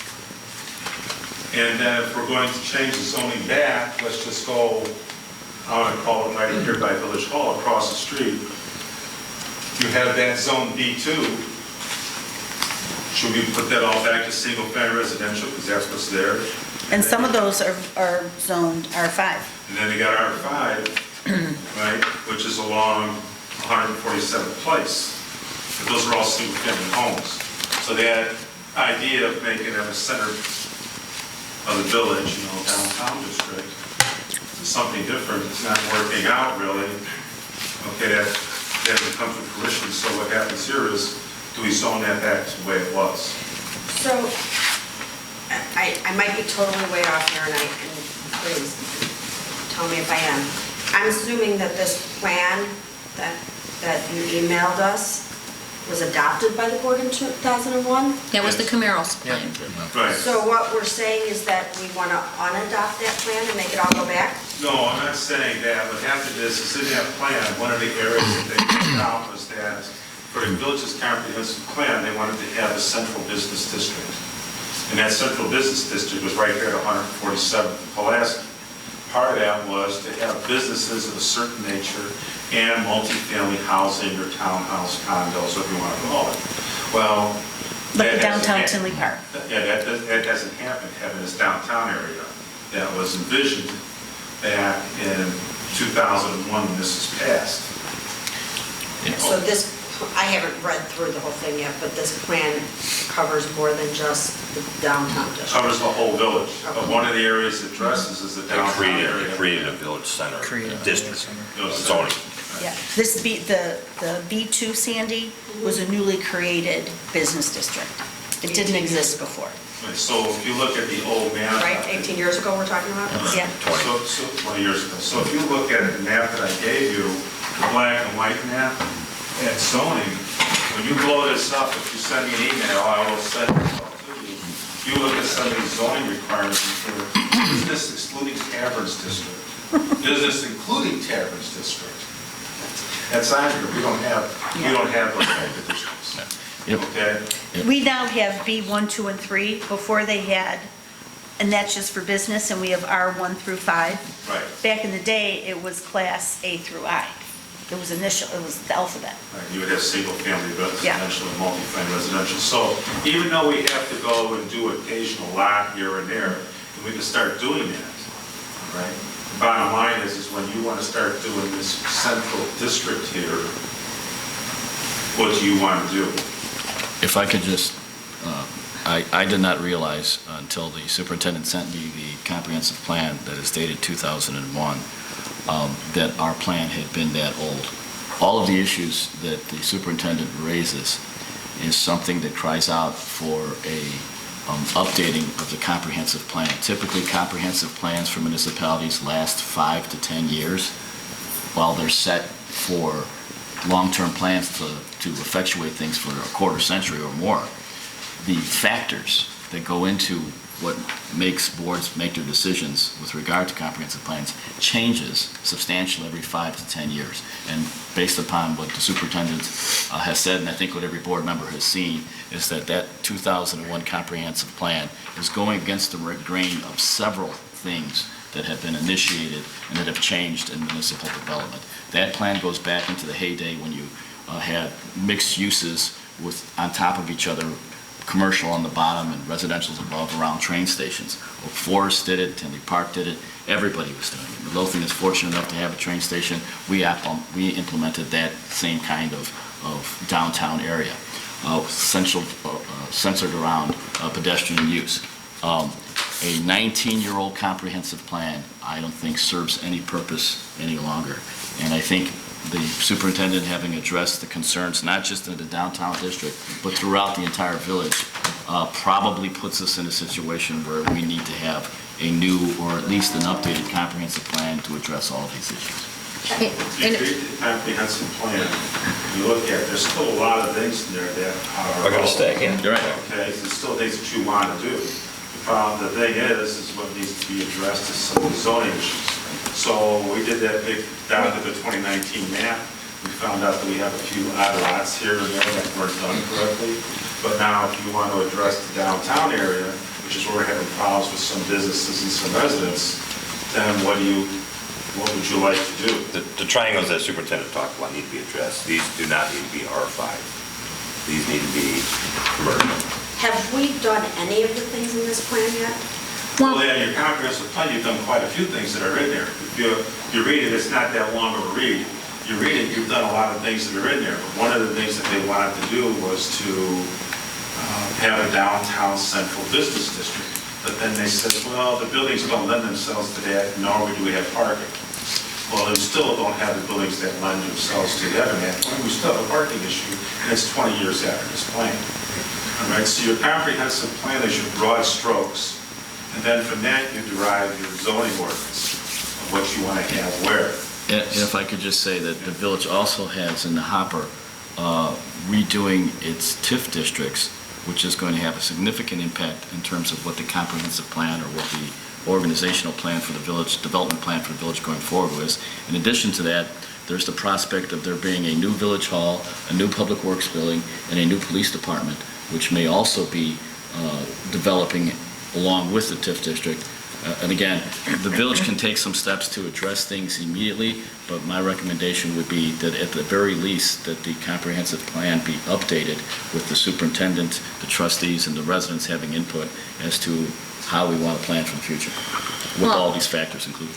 And then if we're going to change the zoning back, let's just go, I want to call it right here by Village Hall, across the street. You have that zone B2. Should we put that all back to single-family residential, because that's what's there? And some of those are zoned R5. And then you got R5, right, which is along 147th Place. And those are all single-family homes. So that idea of making them a center of the village, downtown district, is something different. It's not working out really. Okay, that doesn't come to fruition. So what happens here is, do we zone that back to the way it was? So, I might be totally way off here, and please, tell me if I am. I'm assuming that this plan that you emailed us was adopted by the board in 2001? That was the Camaros plan. Right. So what we're saying is that we want to unadopt that plan and make it all go back? No, I'm not saying that. What happened is in that plan, one of the areas that they took out was that for the village's comprehensive plan, they wanted to have a central business district. And that central business district was right there at 147th and Pulaski. Part of that was to have businesses of a certain nature and multifamily housing or townhouse condos, whatever you want to call it. Well, Like the that hasn't downtown hap- Tinley Park. Yeah, that hasn't happened, having this downtown area that was envisioned back in 2001 when this was passed. So this, I haven't read through the whole thing yet, but this plan covers more than just the downtown district. Covers the whole village, but one of the areas it addresses is the They downtown area. created a village center Created a district, village zoning. Yeah, this the B2, Sandy, was a newly created business district. It didn't exist before. Right, so if you look at the old map. Right, 18 years ago we're talking about? Yeah. So 20 years ago. So if you look at the map that I gave you, the black and white map, at zoning, when you blow this up, if you send me an email, I will send it all to you. If you look at some of these zoning requirements for business excluding taverns district, business including taverns district, that's on here. We don't have those type of districts. Yep. Okay? We now have B1, 2, and 3. Before they had, and that's just for business, and we have R1 through 5. Right. Back in the day, it was class A through I. It was initial, it was the alphabet. Right, you would have single-family Yeah. residential and multi-family residential. So even though we have to go and do occasional lot here and there, and we can start doing that, right? The bottom line is when you want to start doing this central district here, what do you want to do? If I could just, I did not realize until the superintendent sent me the comprehensive plan that is dated 2001, that our plan had been that old. All of the issues that the superintendent raises is something that cries out for a updating of the comprehensive plan. Typically, comprehensive plans for municipalities last 5 to 10 years, while they're set for long-term plans to effectuate things for a quarter century or more. The factors that go into what makes boards make their decisions with regard to comprehensive plans changes substantially every 5 to 10 years. And based upon what the superintendent has said, and I think what every board member has seen, is that 2001 comprehensive plan is going against the grain of several things that have been initiated and that have changed in municipal development. That plan goes back into the heyday when you had mixed uses with, on top of each other, commercial on the bottom and residential's above around train stations. Well, Forest did it, Tinley Park did it, everybody was doing it. Midlothian is fortunate enough to have a train station. We implemented that same kind of downtown area, centered around pedestrian use. A 19-year-old comprehensive plan, I don't think serves any purpose any longer. And I think the superintendent, having addressed the concerns, not just in the downtown district, but throughout the entire village, probably puts us in a situation where we need to have a new, or at least an updated comprehensive plan to address all of these issues. If you create the comprehensive plan, you look at, there's still a lot of things in there that are. Are gonna stay, yeah. You're right. Okay, there's still things that you want to do. The problem, the thing is what needs to be addressed is some of the zoning issues. So we did that big, down to the 2019 map. We found out that we have a few odd lots here and there that weren't done correctly. But now if you want to address the downtown area, which is where we're having problems with some businesses and some residents, then what would you like to do? The triangles that superintendent talked about need to be addressed. These do not need to be R5. These need to be commercial. Have we done any of the things in this plan yet? Well, yeah, your comprehensive plan, you've done quite a few things that are in there. If you read it, it's not that long of a read. You read it, you've done a lot of things that are in there. But one of the things that they wanted to do was to have a downtown central business district. But then they said, well, the buildings don't lend themselves to that, nor do we have parking. Well, we still don't have the buildings that lend themselves to having that. We still have a parking issue, and it's 20 years after this plan. All right, so your comprehensive plan is your broad strokes. And then from that, you derive your zoning ordinance, of what you want to have where. And if I could just say that the village also has in the hopper redoing its TIF districts, which is going to have a significant impact in terms of what the comprehensive plan or what the organizational plan for the village, development plan for the village going forward was. In addition to that, there's the prospect of there being a new village hall, a new public works building, and a new police department, which may also be developing along with the TIF district. And again, the village can take some steps to address things immediately, but my recommendation would be that at the very least, that the comprehensive plan be updated with the superintendent, the trustees, and the residents having input as to how we want to plan for the future, with all these factors included.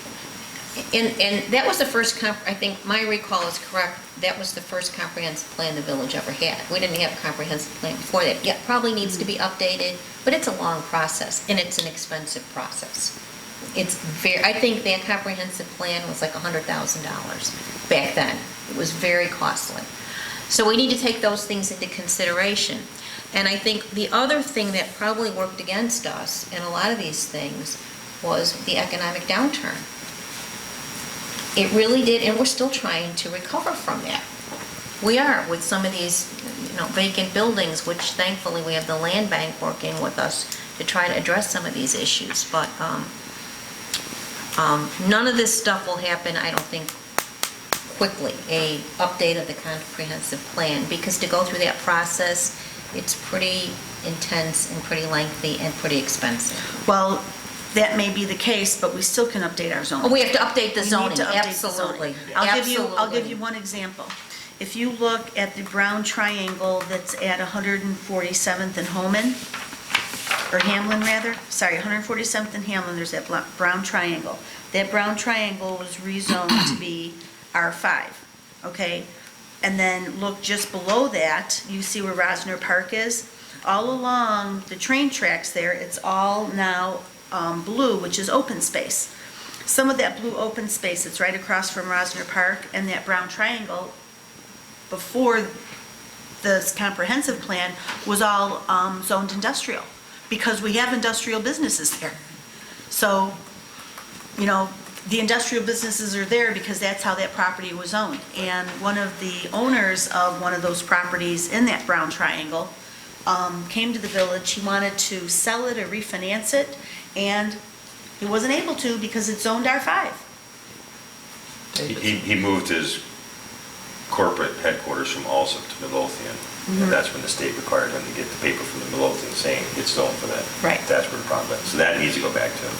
And that was the first, I think my recall is correct, that was the first comprehensive plan the village ever had. We didn't have a comprehensive plan before that. Yeah, probably needs to be updated, but it's a long process, and it's an expensive process. I think that comprehensive plan was like $100,000 back then. It was very costly. So we need to take those things into consideration. And I think the other thing that probably worked against us in a lot of these things was the economic downturn. It really did, and we're still trying to recover from that. We are, with some of these, vacant buildings, which thankfully we have the land bank working with us to try to address some of these issues. But none of this stuff will happen, I don't think, quickly, a update of the comprehensive plan, because to go through that process, it's pretty intense and pretty lengthy and pretty expensive. Well, that may be the case, but we still can update our zoning. Oh, we have to update the We need zoning, to update the absolutely. zoning. I'll give you one example. If you look at the brown triangle that's at 147th and Hamlin rather, 147th and Hamlin, there's that brown triangle. That brown triangle was rezoned to be R5, okay? And then look just below that, you see where Rosner Park is? All along the train tracks there, it's all now blue, which is open space. Some of that blue open space that's right across from Rosner Park and that brown triangle before this comprehensive plan was all zoned industrial, because we have industrial businesses there. So, the industrial businesses are there because that's how that property was owned. And one of the owners of one of those properties in that brown triangle came to the village. He wanted to sell it or refinance it, and he wasn't able to because it's zoned R5. He moved his corporate headquarters from Alsip to Midlothian, and that's when the state required him to get the paper from the Midlothian saying it's zoned for that. Right. That's where the problem is. So that needs to go back to him.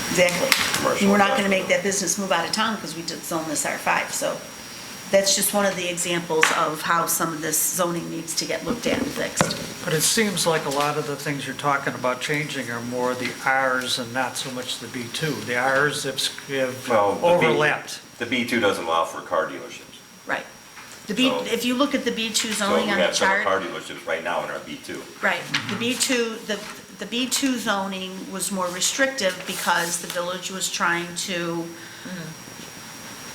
Exactly. Commercial We're not going to industrial. make that business move out of town because we just zone this R5. So that's just one of the examples of how some of this zoning needs to get looked at and fixed. But it seems like a lot of the things you're talking about changing are more the Rs and not so much the B2. The Rs have Well, the B- overlapped. The B2 doesn't allow for car dealerships. Right. So- If you look at the B2 So zoning we on the have several chart. car dealerships right now in our B2. Right. The B2 zoning was more restrictive because the village was trying to,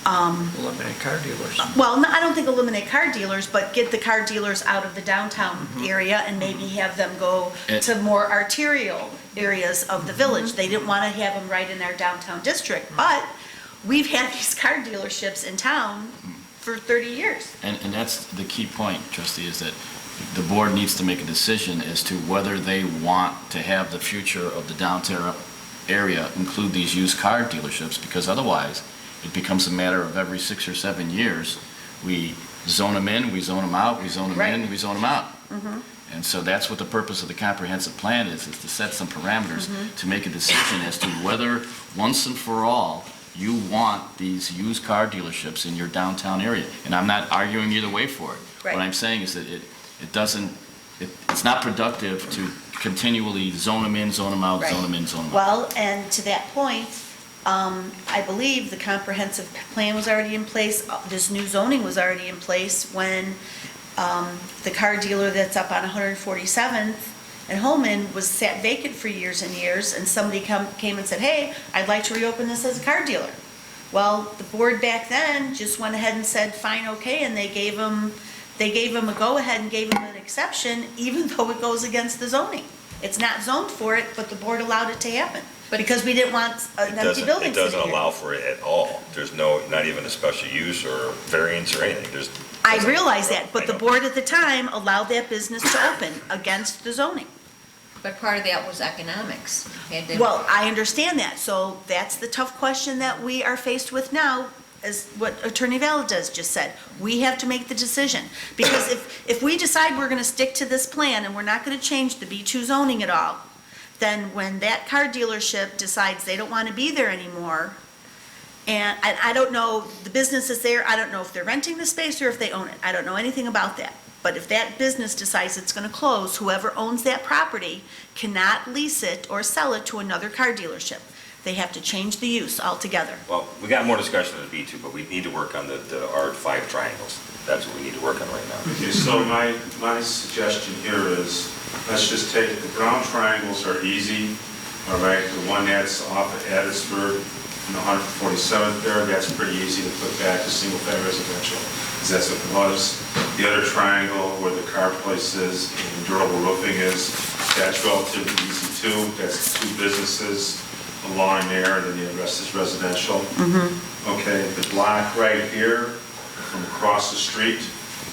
Eliminate car dealers. well, no, I don't think eliminate car dealers, but get the car dealers out of the downtown area and maybe have them go to more arterial areas of the village. They didn't want to have them right in our downtown district, but we've had these car dealerships in town for 30 years. And that's the key point, trustee, is that the board needs to make a decision as to whether they want to have the future of the downtown area include these used car dealerships, because otherwise it becomes a matter of every 6 or 7 years, we zone them in, we zone them out, we zone them in, we zone them out. And so that's what the purpose of the comprehensive plan is to set some parameters to make a decision as to whether, once and for all, you want these used car dealerships in your downtown area. And I'm not arguing either way for it. Right. What I'm saying is that it's not productive to continually zone them in, zone them out, Right. zone them in, zone them out. Well, and to that point, I believe the comprehensive plan was already in place, this new zoning was already in place when the car dealer that's up on 147th and Holman was sat vacant for years and years, and somebody came and said, hey, I'd like to reopen this as a car dealer. Well, the board back then just went ahead and said, fine, okay, and they gave them a go-ahead and gave them an exception, even though it goes against the zoning. It's not zoned for it, but the board allowed it to happen, because we didn't want an empty building It sitting doesn't here. allow for it at all. There's not even a special use or variance or anything. I realize that, but I the know. board at the time allowed that business to open against the zoning. But part of that was economics. Well, I understand that, so that's the tough question that we are faced with now, is what Attorney Valdez just said. We have to make the decision, because if we decide we're gonna stick to this plan and we're not gonna change the B2 zoning at all, then when that car dealership decides they don't wanna be there anymore, and I don't know, the business is there, I don't know if they're renting the space or if they own it, I don't know anything about that. But if that business decides it's gonna close, whoever owns that property cannot lease it or sell it to another car dealership. They have to change the use altogether. Well, we got more discussion on the B2, but we need to work on the R5 triangles. That's what we need to work on right now. Okay, so my suggestion here is, let's just take, the brown triangles are easy, all right? The one that's off of Addisburg, in 147th there, that's pretty easy to put back to single-family residential, because that's what it was. The other triangle where the car place is and durable roofing is, that's relatively easy too. That's two businesses along there, and then the rest is residential. Okay, the block right here, from across the street,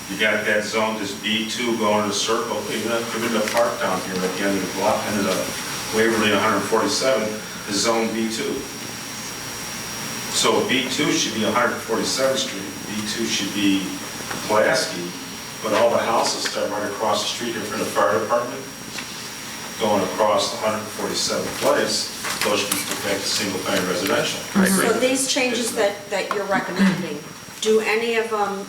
you got that zone, this B2 going in a circle, even in the park down here at the end of the block, end of the Waverly 147, is zone B2. So B2 should be 147th Street, B2 should be Pulaski, but all the houses start right across the street in front of the fire department, going across the 147th place, those should be put back to single-family residential. So these changes that you're recommending, do any of them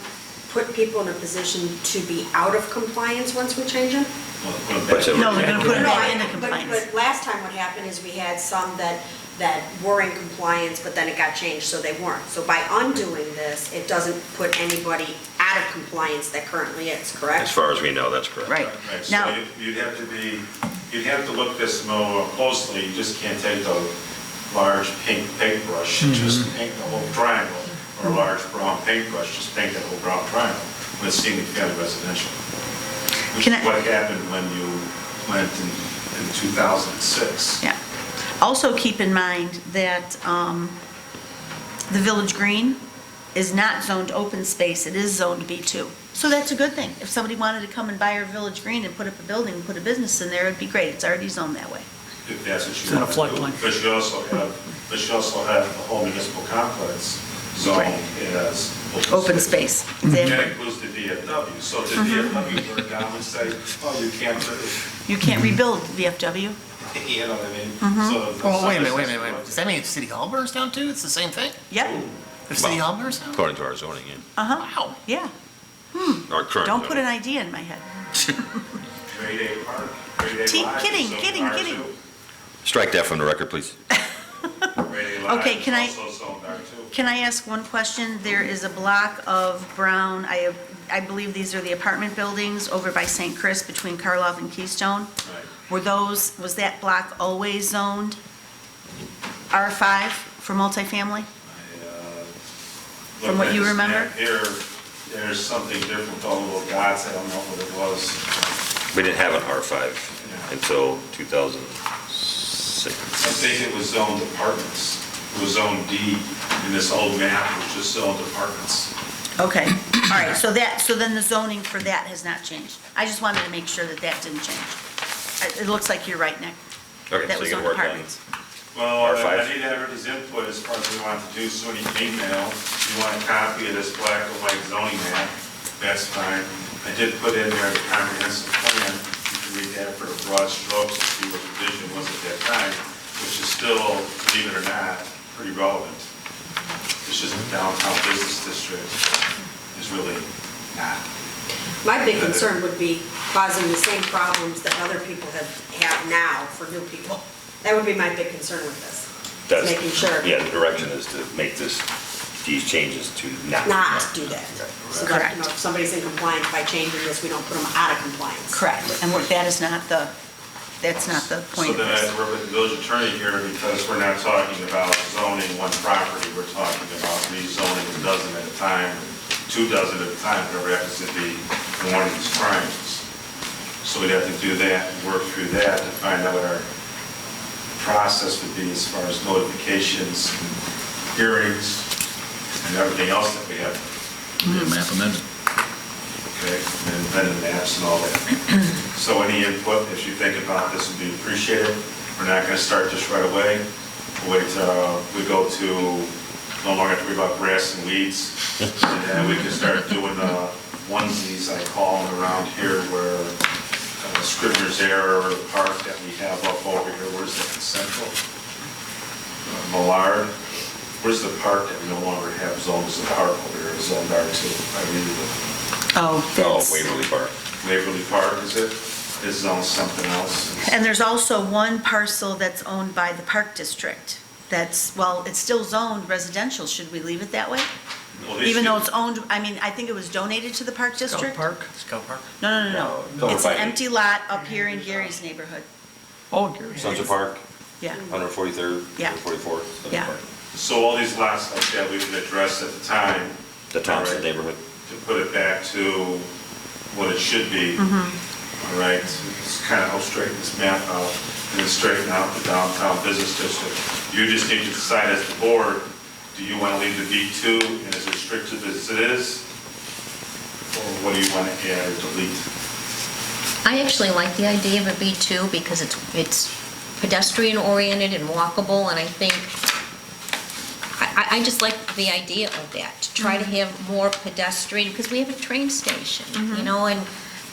put people in a position to be out of compliance once we change them? No, they're gonna put it No, back into but compliance. last time what happened is we had some that were in compliance, but then it got changed, so they weren't. So by undoing this, it doesn't put anybody out of compliance that currently is, correct? As far as we know, that's correct. Right. Right, so Now, you'd have to look this more closely, you just can't take the large pink paintbrush and just paint the whole triangle, or a large brown paintbrush, just paint that whole brown triangle, when it's single-family residential. Which Can is I- what happened when you went in 2006. yeah. Also keep in mind that the Village Green is not zoned open space, it is zoned B2. So that's a good thing. If somebody wanted to come and buy our Village Green and put up a building and put a business in there, it'd be great. It's already zoned that way. If that's what It's you in a want to do. floodplain. But you also have the whole municipal complex zone Right. as Open space. That Exactly. includes the VFW. So if the VFW burn down and say, oh, you can't, You can't rebuild VFW. you know what I mean? So if Well, wait a somebody minute. says, Does that mean City Hall burns down too? It's the same thing? Yep. If City Hall burns down? According to our zoning, yeah. Uh-huh. Wow. Yeah. Our current Don't put an zoning. idea in my head. Grade A park, grade A live, Kidding, so kidding, R2. kidding. Strike that from the record, please. Grade A live Okay, can I- is also zoned R2. Can I ask one question? There is a block of brown, I believe these are the apartment buildings over by St. Chris between Karloff and Keystone. Right. Was that block always zoned R5 for multifamily? From what you remember? Here, there's something different with all the little dots, I don't know what it was. We didn't have an R5 Yeah. until 2006. I think it was zoned apartments. It was zone D, and this old map was just zoned apartments. Okay, all right, so then the zoning for that has not changed. I just wanted to make sure that that didn't change. It looks like you're right, Nick. Okay, That so was you can on work on apartments. Well, R5. I need everybody's input as far as we want to do, so any email, you want a copy of this black and white zoning map, that's fine. I did put in there the comprehensive plan, you can read that for the broad strokes and see what the vision was at that time, which is still, believe it or not, pretty relevant. It's just the downtown business district is really not. My big concern would be causing the same problems that other people have now for new people. That would be my big concern with this. That's- Making sure. Yeah, the direction is to make these changes to not. Not do that. So that, Correct. if somebody's in compliance by changing this, we don't put them out of compliance. Correct, and that is not the, that's not the So point of then I have this. to work with the village attorney here because we're not talking about zoning one property, we're talking about rezoning a dozen at a time, 2 dozen at a time, whatever happens to be one of these triangles. So So we'd have to do that and work through that to find out what our process would be as far as notifications, and hearings, and everything else that we have. Yeah, map amendment. Okay, and then the maps and all that. So any input, as you think about this, would be appreciated. We're not going to start this right away. We'll wait till we go to, no longer have to worry about grass and weeds. And then we can start doing onesies, I call them around here, where Scribner's Error Park that we have up over here, where's that, Central? Millard. Where's the park that we no longer have zoned as a park over here, zoned R2? I really don't. Oh, that's, Waverly Park. Waverly Park, is it? Is zoned something else? and there's also one parcel that's owned by the Park District. That's, well, it's still zoned residential. Should we leave it that way? Well, they Even though should- it's owned, I mean, I think it was donated to the Park District? Park? Scout Park? No. No, it's over It's an by- empty lot up here in Gary's neighborhood. Oh, dear. Central Park, Yeah, 143rd, Yeah. 144th. Central Yeah. Park. So all these lots like that, we can address at the time. The Thompson All right, neighborhood. to put it back to what it should be. All right, it's kind of help straighten this map out and then straighten out the downtown business district. You just need to decide as the board, do you want to leave the B2 and as restricted as it is? Or what do you want to add or delete? I actually like the idea of a B2 because it's pedestrian oriented and walkable, and I think, I just like the idea of that, to try to have more pedestrian, because we have a train station, you know, and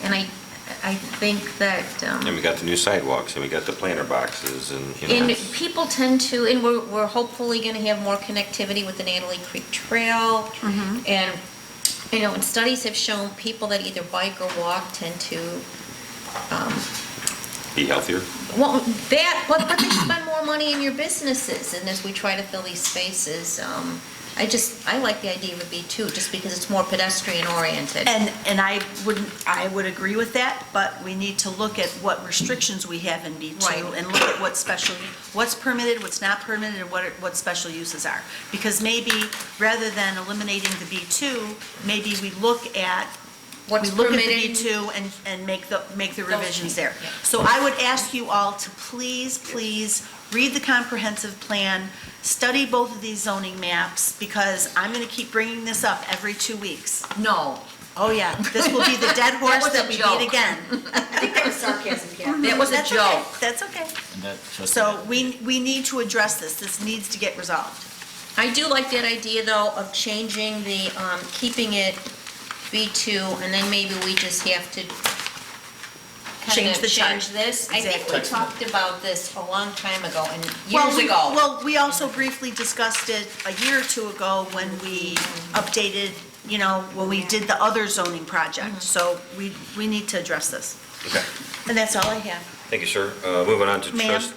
I think that, And we got the new sidewalks, and we got the planter boxes, and, you know. and people tend to, and we're hopefully gonna have more connectivity with the Natalie Creek Trail, and, you know, and studies have shown people that either bike or walk tend to, Be healthier. well, but they spend more money in your businesses, and as we try to fill these spaces, I like the idea of a B2, just because it's more pedestrian oriented. and I would agree with that, but we need to look at what restrictions we have in B2 Right. and look at what's permitted, what's not permitted, and what special uses are. Because maybe, rather than eliminating the B2, maybe we look at What's the permitted. B2 and make the revisions there. yeah. So I would ask you all to please read the comprehensive plan, study both of these zoning maps, because I'm going to keep bringing this up every 2 weeks. No, Oh, yeah, this will be the dead horse was a that we joke. beat again. I think that was sarcasm, Kathy. that was a That's okay, joke. That's okay. And that just- So we need to address this. This needs to get resolved. I do like that idea, though, of changing the, keeping it B2, and then maybe we just have to Change the chart. change this. I think we Exactly. talked about this a long time ago, and years ago. Well, we also briefly discussed it a year or two ago when we updated, you know, when we did the other zoning project. So we need to address this. Okay. And that's all I have. Thank you, sir. Moving on to Ma'am? trust.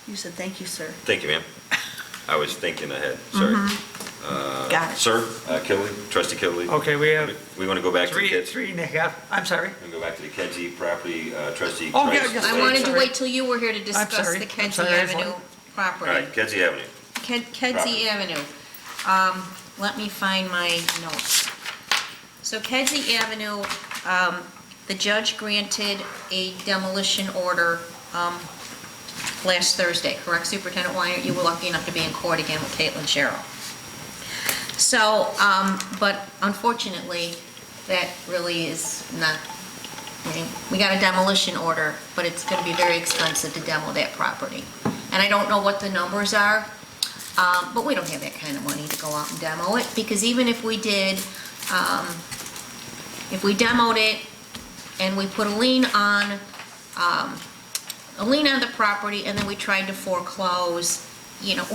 You said thank you, sir. Thank you, ma'am. I was thinking ahead, sorry. Got it. Sir, Killey, trustee Killey. Okay, we have We want to go back to the kids. 3.5, I'm sorry. We go back to the Kedzie property, trustee Oh, yeah, Price. yes. I wanted to Sorry. wait till you were here to discuss sorry. the I'm Kedzie sorry, I was Avenue All property. right, Kedzie Avenue. Kedzie Avenue. Let me find my notes. So Kedzie Avenue, the judge granted a demolition order last Thursday, correct, Superintendent Weiner? You were lucky enough to be in court again with Caitlin Sherrill. So, but unfortunately, that really is not, I mean, we got a demolition order, but it's going to be very expensive to demo that property. And I don't know what the numbers are, but we don't have that kind of money to go out and demo it, because even if we did, if we demoed it and we put a lien on the property, and then we tried to foreclose, you know,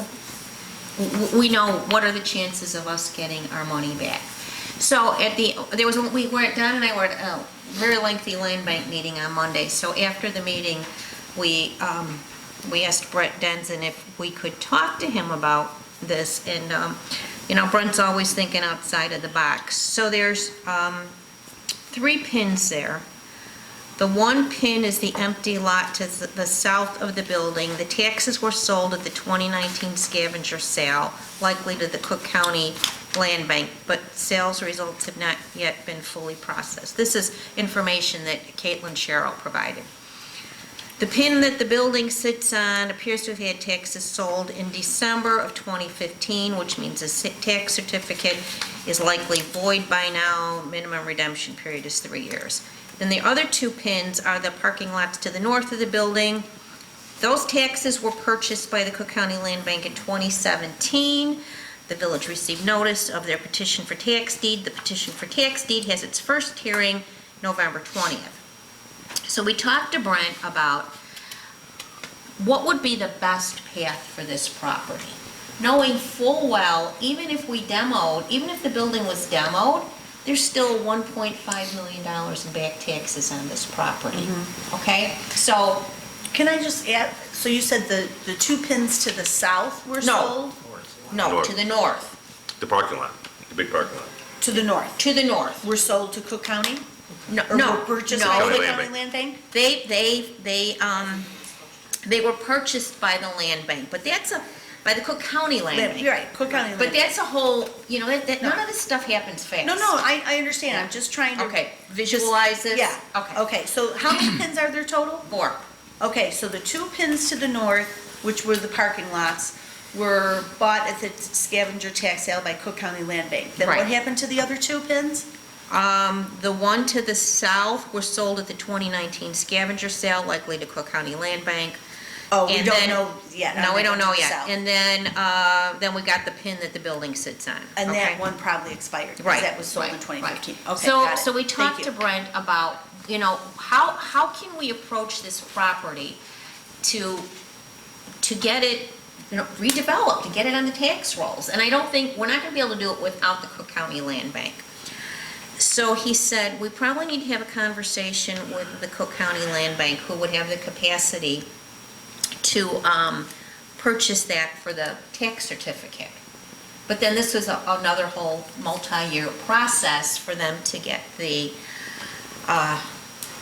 we know what are the chances of us getting our money back. So Don and I were at a very lengthy land bank meeting on Monday. So after the meeting, we asked Brent Denson if we could talk to him about this, and you know, Brent's always thinking outside of the box. So there's 3 pins there. The one pin is the empty lot to the south of the building. The taxes were sold at the 2019 scavenger sale, likely to the Cook County land bank, but sales results have not yet been fully processed. This is information that Caitlin Sherrill provided. The pin that the building sits on appears to have had taxes sold in December of 2015, which means the tax certificate is likely void by now. Minimum redemption period is 3 years. Then the other two pins are the parking lots to the north of the building. Those taxes were purchased by the Cook County Land Bank in 2017. The village received notice of their petition for tax deed. The petition for tax deed has its first hearing November 20th. So we talked to Brent about what would be the best path for this property, knowing full well, even if the building was demoed, there's still $1.5 million in back taxes on this property, okay? So, Can I just add, so you said the two pins to the south were sold? no, North. to the north, The parking lot, the big parking lot. To the north? to the north. Were sold to Cook County? No, Or no, were purchased no. by County Cook Land County Bank. Land Bank? They were purchased by the land bank, but by the Cook County Land Bank. You're right, Cook County Land But Bank. that's a whole, none of this stuff happens fast. No, I understand, I'm just trying to. Okay, visualize this? Yeah. Okay. Okay, so how many pins are there total? 4. Okay, so the two pins to the north, which were the parking lots, were bought at the scavenger tax sale by Cook County Land Bank. Then what Right. happened to the other two pins? The one to the south was sold at the 2019 scavenger sale, likely to Cook County Land Bank. Oh, we And don't then- know yet. No, we don't know yet. South. And then we got the pin that the building sits on. And okay? that one probably expired, because Right, that was sold in right, 2015. right. Okay, So, got it. so we Thank talked you. to Brent about, how can we approach this property to get it, redeveloped, to get it on the tax rolls? And I don't think, we're not gonna be able to do it without the Cook County Land Bank. So he said, we probably need to have a conversation with the Cook County Land Bank, who would have the capacity to purchase that for the tax certificate. But then this was another whole multi-year process for them to get the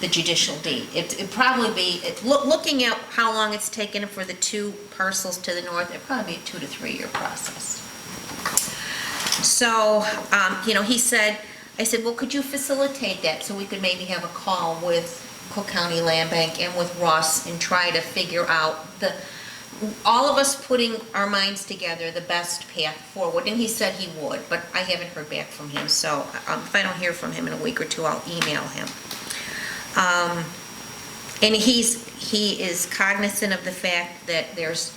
judicial deed. It'd probably be, looking at how long it's taken for the two parcels to the north, it'd probably be a 2 to 3 year process. So, he said, I said, well, could you facilitate that so we could maybe have a call with Cook County Land Bank and with Russ and try to figure out all of us putting our minds together, the best path forward. And he said he would, but I haven't heard back from him. So if I don't hear from him in a week or two, I'll email him. And he is cognizant of the fact that there's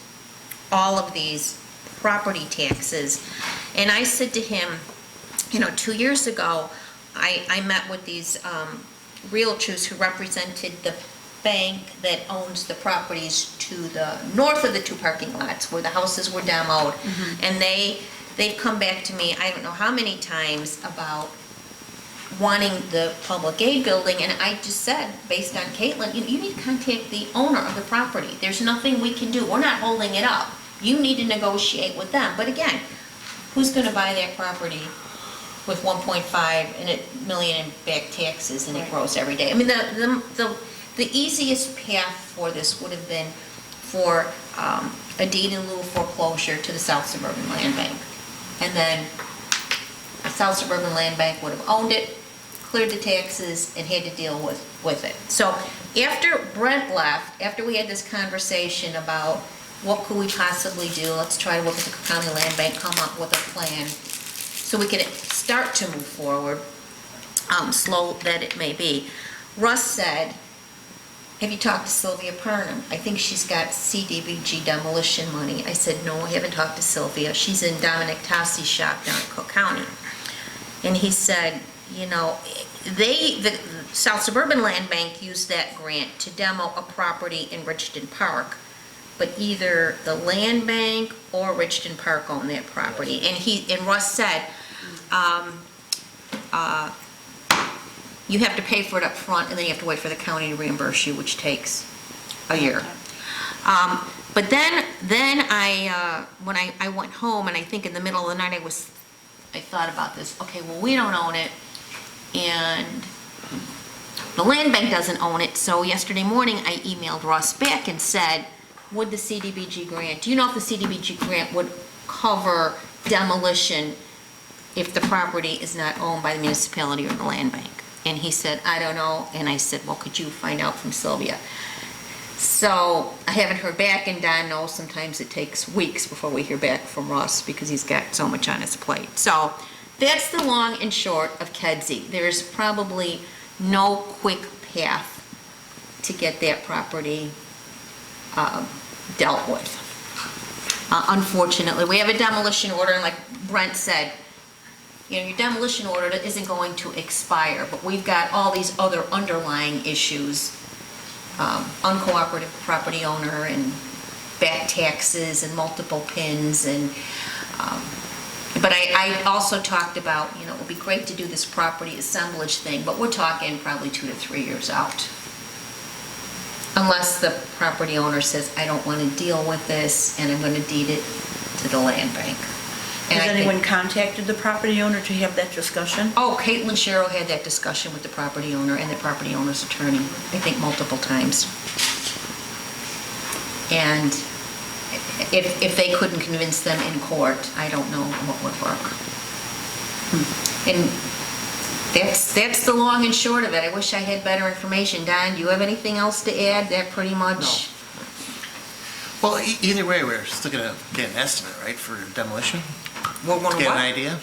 all of these property taxes. And I said to him, 2 years ago, I met with these realtors who represented the bank that owns the properties to the north of the two parking lots where the houses were demoed. And they've come back to me, I don't know how many times, about wanting the public aid building, and I just said, based on Caitlin, you need to contact the owner of the property. There's nothing we can do. We're not holding it up. You need to negotiate with them. But again, who's going to buy that property with 1.5 million in back taxes, and it grows every day? I mean, the easiest path for this would have been for a deed in lieu of foreclosure to the South Suburban Land Bank. And then the South Suburban Land Bank would have owned it, cleared the taxes, and had to deal with it. So after Brent left, after we had this conversation about what could we possibly do, let's try to work with the Cook County Land Bank, come up with a plan so we could start to move forward, slow that it may be. Russ said, have you talked to Sylvia Parnham? I think she's got CDBG demolition money. I said, no, I haven't talked to Sylvia. She's in Dominic Tossi's shop down in Cook County. And he said, the South Suburban Land Bank used that grant to demo a property in Richton Park, but either the land bank or Richton Park own that property. And Russ said, you have to pay for it up front, and then you have to wait for the county to reimburse you, which takes a year. But then when I went home, and I think in the middle of the night I thought about this. Okay, well, we don't own it, and the land bank doesn't own it. So yesterday morning I emailed Russ back and said, would the CDBG grant, do you know if the CDBG grant would cover demolition if the property is not owned by the municipality or the land bank. And he said, I don't know. And I said, well, could you find out from Sylvia? So I haven't heard back, and Don knows sometimes it takes weeks before we hear back from Russ because he's got so much on his plate. So that's the long and short of Kedzie. There's probably no quick path to get that property dealt with. Unfortunately, we have a demolition order, and like Brent said, you know, your demolition order isn't going to expire, but we've got all these other underlying issues, uncooperative property owner and back taxes and multiple pins and, but I also talked about, you know, it would be great to do this property assemblage thing, but we're talking probably 2 to 3 years out. Unless the property owner says, I don't want to deal with this and I'm going to deed it to the land bank. And Has I think- anyone contacted the property owner to have that discussion? Oh, Caitlin Sherrill had that discussion with the property owner and the property owner's attorney, I think multiple times. And if they couldn't convince them in court, I don't know what would work. And that's the long and short of it. I wish I had better information. Don, do you have anything else to add? That pretty much? Well, either way, we're still gonna get an estimate, right, for demolition? We're gonna Get an what? idea?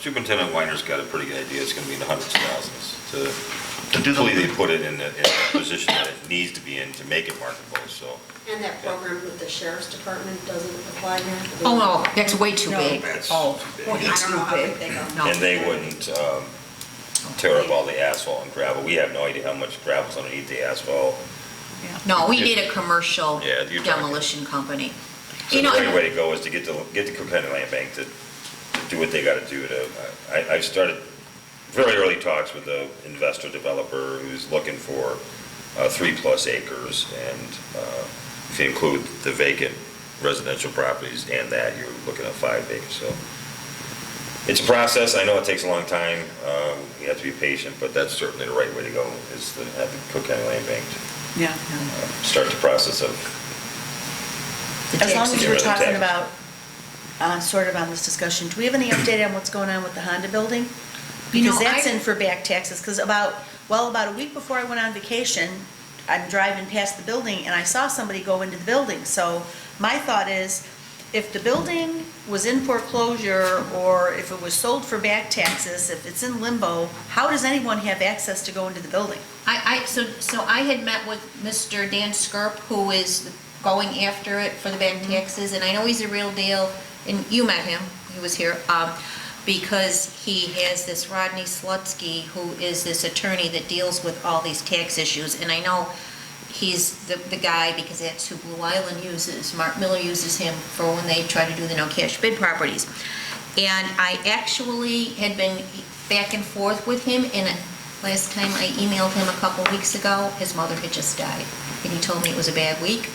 Superintendent Weiner's got a pretty good idea. It's going to be in the hundreds of thousands To do the- completely put it in the position that it needs to be in to make it marketable, so. And that program with the sheriff's department doesn't apply here? Oh, no, that's way too No. big. That's Oh, too big. way I don't know how too big they big. go. No. And they wouldn't tear up all the asphalt and gravel. We have no idea how much gravel's underneath the asphalt. No, we need a commercial Yeah, you're talking- demolition company. So You the know, right way to go is to get the Cook County Land Bank to do what they got to do to, I started very early talks with the investor developer who's looking for 3+ acres, and if you include the vacant residential properties and that, you're looking at 5 acres, so. It's a process, I know it takes a long time, you have to be patient, but that's certainly the right way to go, is to have the Cook County Land Bank Yeah. start the process of. As long as Get we're rid of the talking tax. about, sort of on this discussion, do we have any update on what's going on with the Honda building? You know, Because that's I- in for back taxes, because about a week before I went on vacation, I'm driving past the building and I saw somebody go into the building. So my thought is, if the building was in foreclosure or if it was sold for back taxes, if it's in limbo, how does anyone have access to go into the building? So I had met with Mr. Dan Skirp, who is going after it for the back taxes, and I know he's a real deal, and you met him, he was here, because he has this Rodney Slutsky, who is this attorney that deals with all these tax issues, and I know he's the guy because that's who Blue Island uses. Mark Miller uses him for when they try to do the no-cash bid properties. And I actually had been back and forth with him, and last time I emailed him a couple weeks ago, his mother had just died, and he told me it was a bad week.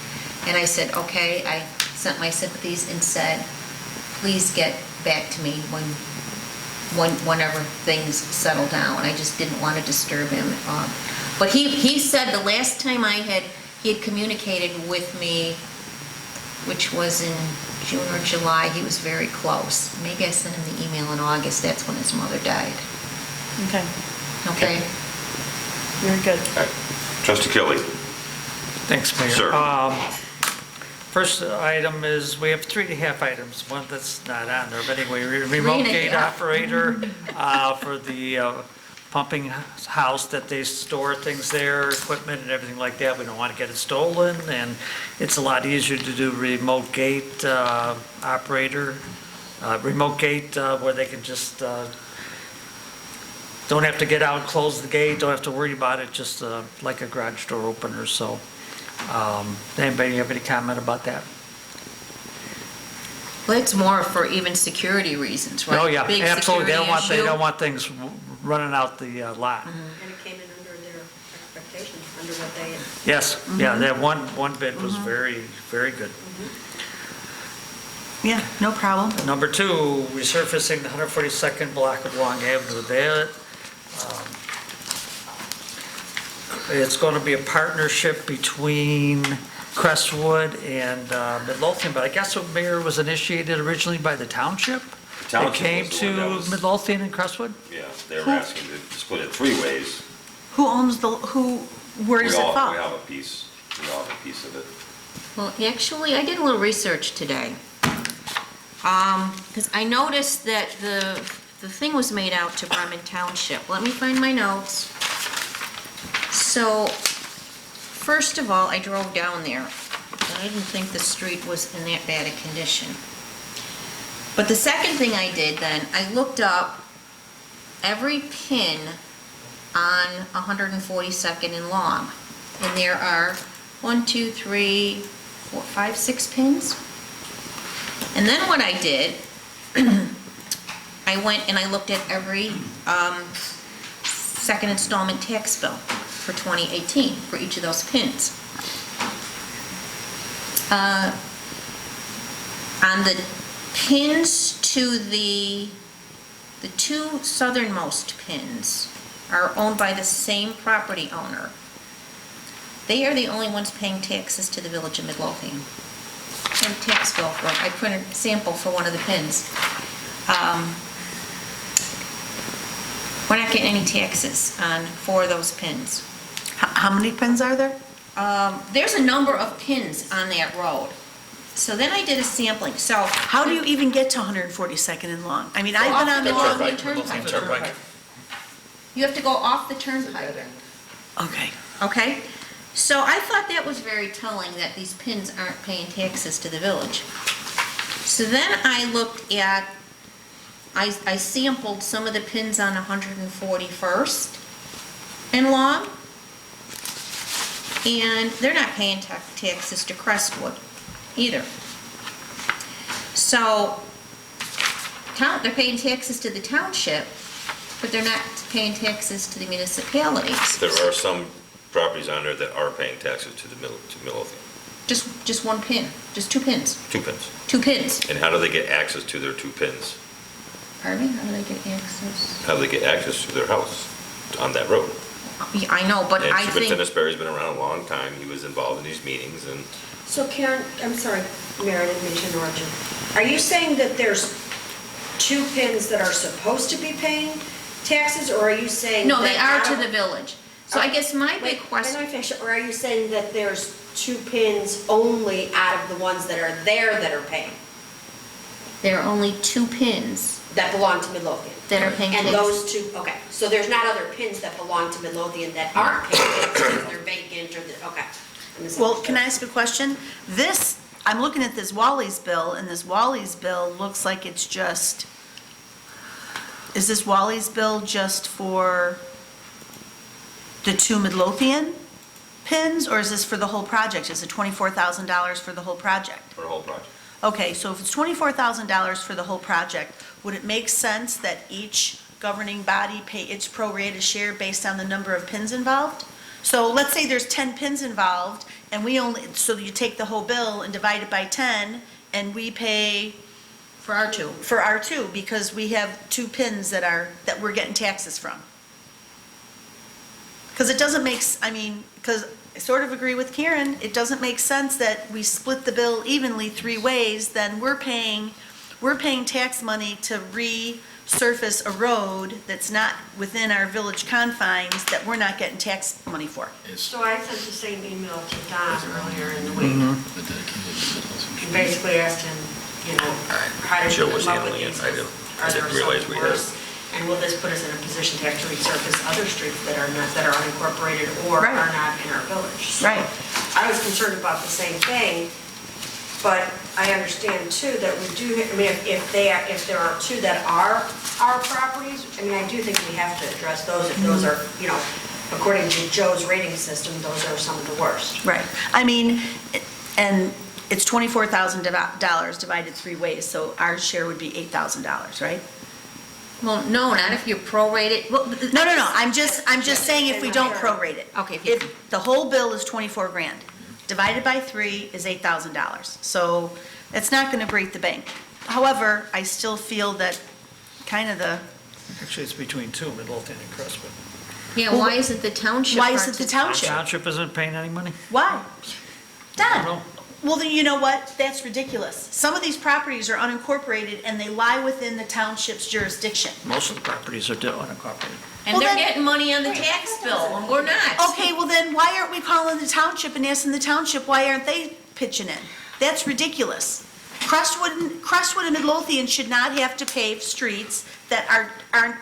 And I said, okay, I sent my sympathies and said, please get back to me whenever things settle down. I just didn't want to disturb him. But he said the last time he had communicated with me, which was in June or July, he was very close. Maybe I sent him the email in August, that's when his mother died. Okay, Okay? very good. Trustee Kelly. Thanks, Mayor. Sir. First item is, we have 3.5 items, one that's not on there, but anyway, remote gate 3.5. operator for the pumping house that they store things there, equipment and everything like that. We don't want to get it stolen, and it's a lot easier to do remote gate operator, remote gate where they can just, don't have to get out and close the gate, don't have to worry about it, just like a garage door opener, so. Anybody have any comment about that? Well, it's more for even security reasons, right? Oh, yeah, Big absolutely. They security don't issue. want things running out the lot. And it came in under their expectations, under what they had. Yes, yeah, that one bid was very, very good. Yeah, no problem. Number 2, resurfacing the 142nd block of Long Avenue. That, it's going to be a partnership between Crestwood and Midlothian, but I guess what Mayor was initiated originally by the township? It Township came was the one that to was- Midlothian and Crestwood? Yeah, they were asking to split it 3 ways. Who owns where does it fall? We all have a piece, we all have a piece of it. Well, actually, I did a little research today. Because I noticed that the thing was made out to Bremen Township. Let me find my notes. So, first of all, I drove down there. I didn't think the street was in that bad a condition. But the second thing I did then, I looked up every pin on 142nd and Long. And there are 1, 2, 3, 4, 5, 6 pins. And then what I did, I went and I looked at every second installment tax bill for 2018 for each of those pins. On the pins to the 2 southernmost pins are owned by the same property owner. They are the only ones paying taxes to the village of Midlothian. I have a tax bill for, I printed a sample for one of the pins. We're not getting any taxes on 4 of those pins. How many pins are there? There's a number of pins on that road. So then I did a sampling, so. How do you even get to 142nd and Long? I mean, I've been on the Midlothian Midlothian. Turnpike. You have to go off the turnpike. Okay. Okay? So I thought that was very telling that these pins aren't paying taxes to the village. So then I looked at, I sampled some of the pins on 141st and Long, and they're not paying taxes to Crestwood either. So, they're paying taxes to the township, but they're not paying taxes to the municipalities. There are some properties on there that are paying taxes to Midlothian. Just one pin, just 2 pins. 2 pins. 2 pins. And how do they get access to their 2 pins? Pardon me, how do they get access? How do they get access to their house on that road? Yeah, I know, but And I think, Superintendent Sperry's been around a long time. He was involved in these meetings, and So Karen, I'm sorry, Mayor, I didn't mean to interrupt you. Are you saying that there's 2 pins that are supposed to be paying taxes, or are you saying? no, they that are out to the of- village. So I guess my big Wait, question. Can I finish? Or are you saying that there's 2 pins only out of the ones that are there that are paying, There are only 2 pins that belong to Midlothian? that are paying And taxes. those 2, okay, so there's not other pins that belong to Midlothian that aren't paying taxes, they're vacant or, okay. Well, can I ask a question? I'm looking at this Wally's bill, and this Wally's bill looks like it's just, is this Wally's bill just for the 2 Midlothian pins, or is this for the whole project? Is it $24,000 for the whole project? for the whole project. Okay, so if it's $24,000 for the whole project, would it make sense that each governing body pay its prorated share based on the number of pins involved? So let's say there's 10 pins involved, and so you take the whole bill and divide it by 10, and we pay For our 2. for our 2, because we have 2 pins that we're getting taxes from. Because it doesn't because I sort of agree with Karen, it doesn't make sense that we split the bill evenly 3 ways, then we're paying tax money to resurface a road that's not within our village confines that we're not getting tax money for. So I sent the same email to Don earlier in the week, and basically asked him, how did Joe you was come up with handling it. these? I didn't- Are I didn't there realize some we had- worse? And will this put us in a position to have to resurface other streets that are unincorporated or Right. are not in our village? So Right. I was concerned about the same thing, but I understand too that we do, if there are 2 that are our properties, I do think we have to address those if those are, according to Joe's rating system, those are some of the worst. Right. And it's $24,000 divided 3 ways, so our share would be $8,000, right? Well, no, not if you prorate it. Well, No, I'm just saying if we don't prorate it. Okay. If the whole bill is 24 grand, divided by 3 is $8,000. So it's not going to break the bank. However, I still feel that kind of Actually, it's between 2, Midlothian and Crestwood. Yeah, why isn't the township? Why is it the township? Township isn't paying any money? Why? I don't Don, know. Well, then you know what? That's ridiculous. Some of these properties are unincorporated and they lie within the township's jurisdiction. Most of the properties are unincorporated. And Well, they're then- getting money on the tax bill, and we're not. Okay, well then, why aren't we calling the township and asking the township, why aren't they pitching in? That's ridiculous. Crestwood and Midlothian should not have to pave streets that are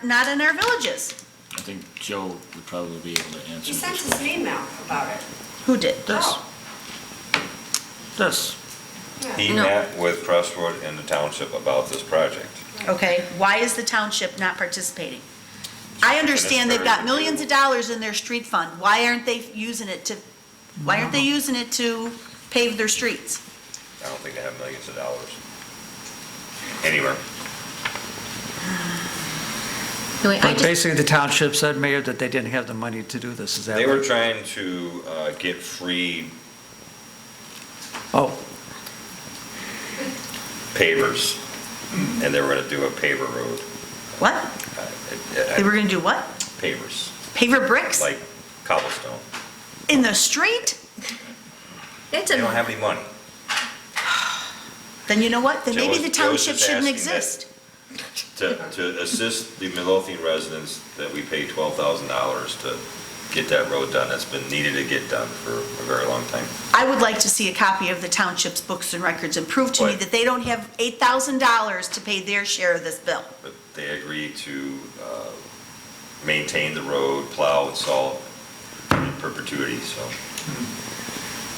not in our villages. I think Joe would probably be able to answer He sent this. us an email about it. Who did? This, Oh. this, He No. met with Crestwood and the township about this project. Okay, why is the township not participating? I understand they've got millions of dollars in their street fund. Why aren't they using it to pave their streets? I don't think they have millions of dollars anywhere. Anyway, I but just, basically the township said, Mayor, that they didn't have the money to do this, is that They were right? trying to get free Oh, pavers, and they were gonna do a paver road. What? Uh, They were gonna do what? Pavers, Paver bricks? like cobblestone. In the street? that's They don't a, have any money. Then you know what? Then maybe the Joe's township just shouldn't asking that- exist. To assist the Midlothian residents, that we pay $12,000 to get that road done. That's been needed to get done for a very long time. I would like to see a copy of the township's books and records and prove to me What? that they don't have $8,000 to pay their share of this bill. But they agreed to maintain the road, plow and salt in perpetuity, so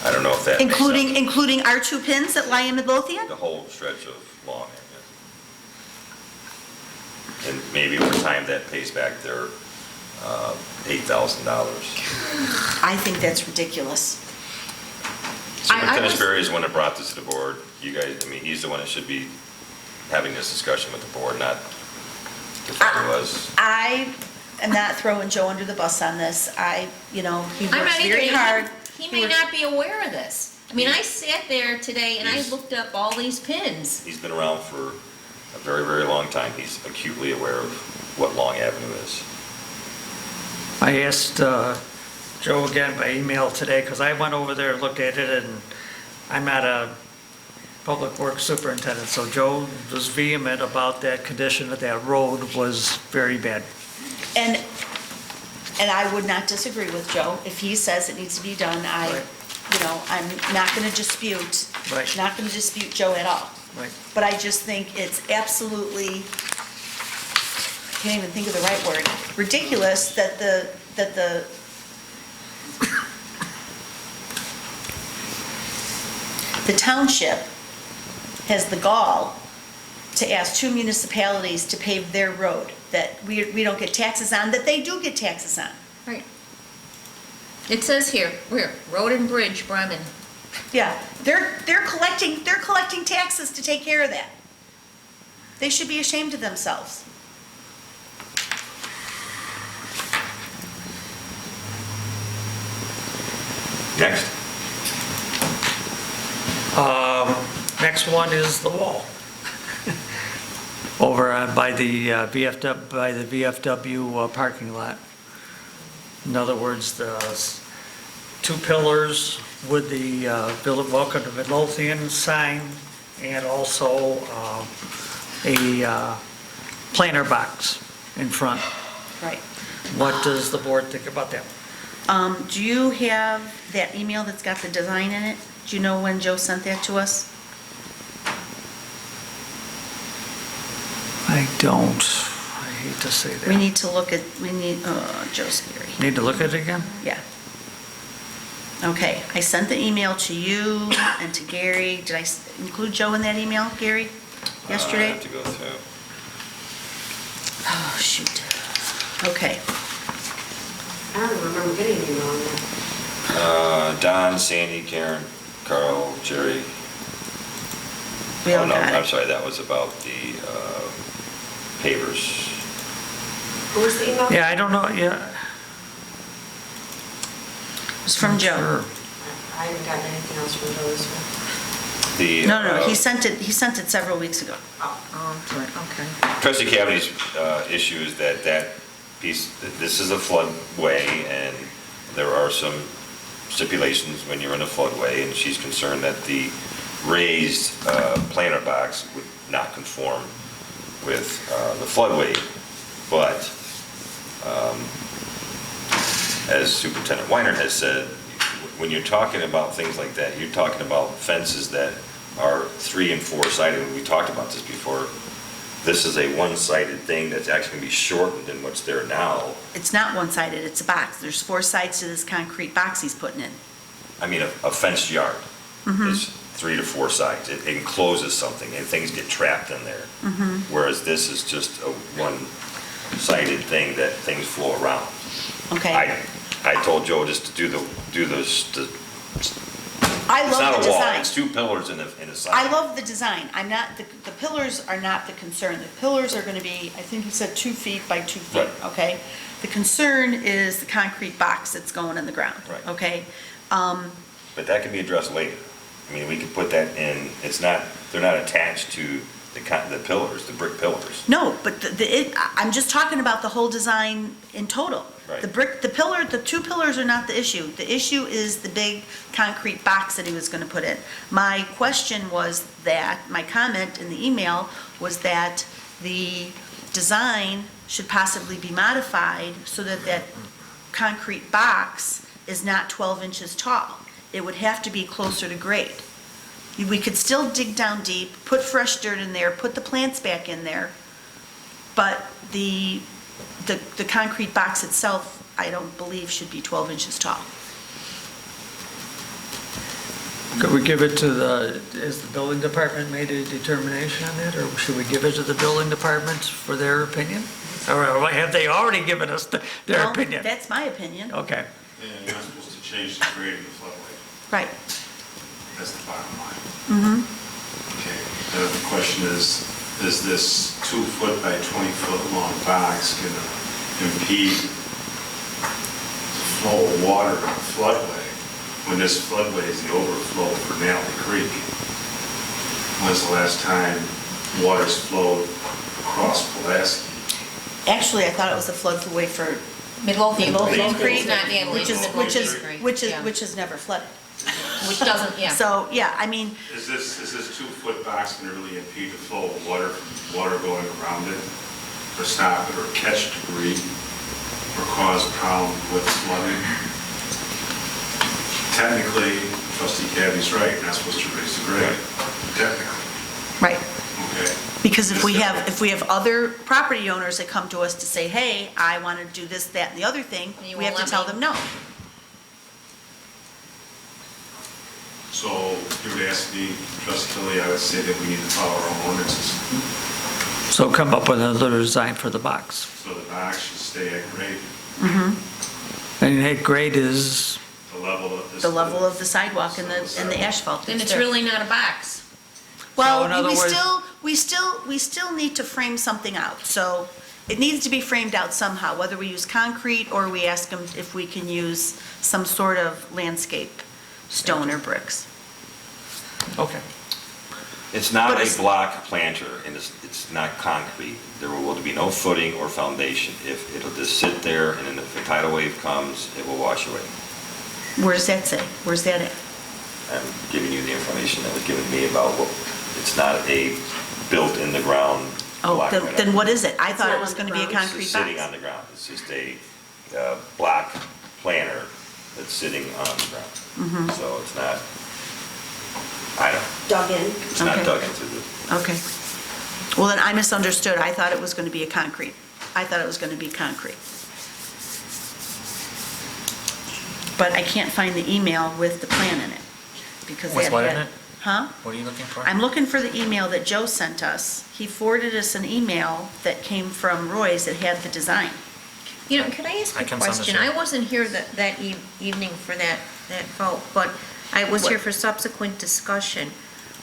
I don't know if that makes sense. Including our two pins that lie in Midlothian? The whole stretch of lawn area. And maybe over time that pays back their $8,000. I think that's ridiculous. Superintendent was- Sperry is the one that brought this to the board. You guys, I mean, he's the one that should be having this discussion with the board, not if it was. I am not throwing Joe under the bus on this. He I'm works not either. very hard. He may works- not be aware of this. I mean, I sat there today and I looked up all these pins. He's been around for a very, very long time. He's acutely aware of what Long Avenue is. I asked Joe again by email today, because I went over there and looked at it, and I'm not a public works superintendent, so Joe was vehement about that condition, that that road was very bad. And I would not disagree with Joe. If he says it needs to be done, Right. I'm not going to dispute, Right. not going to dispute Joe at all. Right. But I just think it's absolutely, I can't even think of the right word, ridiculous that the township has the gall to ask two municipalities to pave their road that we don't get taxes on, that they do get taxes on. Right. It says here, Road and Bridge, Bremen. Yeah, they're collecting taxes to take care of that. They should be ashamed of themselves. Next. Next one is the wall. Over by the VFW parking lot. In other words, the two pillars with the Welcome to Midlothian sign, and also a planter box in front. Right. What does the board think about that? Do you have that email that's got the design in it? Do you know when Joe sent that to us? I don't. I hate to say that. We need to look at, Joe Sperry. Need to look at it again? Yeah. Okay, I sent the email to you and to Gary. Did I include Joe in that email, Gary, I yesterday? have to go through. Oh, shoot. Okay. I don't remember getting an email on that. Don, Sandy, Karen, Carl, Jerry. We all Oh, no, got I'm it. sorry, that was about the pavers. Who was the email? Yeah, I don't know, yeah. It was from Joe. Sure. I haven't gotten anything else from Joe this week. The, No, he sent it several weeks ago. Oh, okay. Trustee Cavaney's issue is that piece, this is a floodway, and there are some stipulations when you're in a floodway, and she's concerned that the raised planter box would not conform with the floodway. But as Superintendent Weiner has said, when you're talking about things like that, you're talking about fences that are 3 and 4 sided. We talked about this before. This is a one-sided thing that's actually going to be shortened than what's there now. It's not one-sided, it's a box. There's 4 sides to this concrete box he's putting in. I mean, a fenced yard is 3 to 4 sides. It encloses something, and things get trapped in there. Whereas this is just a one-sided thing that things flow around. Okay? I told Joe just to do this. I It's love not the a wall, design. it's 2 pillars in a side. I love the design. I'm not, the pillars are not the concern. The pillars are gonna be, I think you said 2 feet by 2 feet, Right. okay? The concern is the concrete box that's going in the ground, Right. okay? But that can be addressed later. I mean, we could put that in, they're not attached to the pillars, the brick pillars. No, but I'm just talking about the whole design in total. Right. The 2 pillars are not the issue. The issue is the big concrete box that he was gonna put in. My question was that, my comment in the email was that the design should possibly be modified so that that concrete box is not 12 inches tall. It would have to be closer to grade. We could still dig down deep, put fresh dirt in there, put the plants back in there, but the concrete box itself, I don't believe should be 12 inches tall. Could we give it to has the building department made a determination on that, or should we give it to the building department for their opinion? Or have they already given us their Well, opinion? That's my opinion. Okay. Yeah, you're not supposed to change the grade of the floodway. Right. That's the bottom line. Okay, the question is this 2-foot by 20-foot long box gonna impede the flow of water in the floodway when this floodway is the overflow for Natalie Creek? When's the last time water's flowed across Pulaski? Actually, I thought it was a floodway for Midlothian Midlothian Creek. Creek, Not, yeah, which is never flooded. Which doesn't, yeah. So, yeah, I mean, Is this 2-foot box gonna really impede the flow of water going around it? Or stop it, or catch debris, or cause problem with flooding? Technically, trustee Cabby's right, you're not supposed to raise the grade, technically, right. okay? Because if we have other property owners that come to us to say, hey, I want to do this, that, and the other thing, You we have to won't tell let them me. no. So if you would ask me, trustee Kelly, I would say that we need to follow our own ordinances. So come up with another design for the box. So the box should stay at grade, And that grade is, the level of this. The level of the sidewalk and the asphalt. Then that's it's there. really not a box. So in Well, other words- we still need to frame something out, so it needs to be framed out somehow, whether we use concrete or we ask them if we can use some sort of landscape, stone or bricks. okay. It's not But a it's- block planter, and it's not concrete. There will be no footing or foundation. It'll just sit there, and then if a tidal wave comes, it will wash away. Where does that say? Where's that at? I'm giving you the information that was given to me about it's not a built-in-the-ground Oh, block then planter. what is it? I thought it not was on going to the be a ground. concrete It's box. sitting on the ground. It's just a block planter that's sitting on the ground. So it's not, Dug in. it's not Okay. dug into the, Okay. Well, then I misunderstood. I thought it was going to be a concrete. I thought it was going to be concrete. But I can't find the email with the plan in it, because With that what in had- it? Huh? What are you looking for? I'm looking for the email that Joe sent us. He forwarded us an email that came from Roy's that had the design. You know, could I ask I a can send it question? to you. I wasn't here that evening for that vote, but I was What? here for subsequent discussion.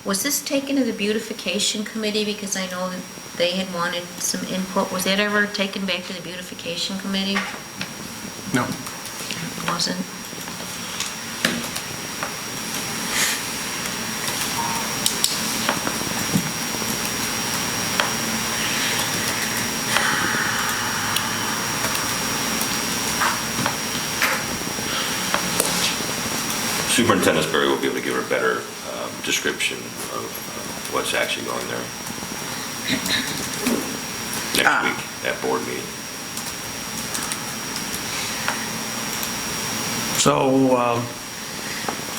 Was this taken to the beautification committee? Because I know that they had wanted some input. Was that ever taken back to the beautification committee? No. It wasn't? Superintendent Sperry will be able to give her a better description of what's actually going there next week at board meeting. So,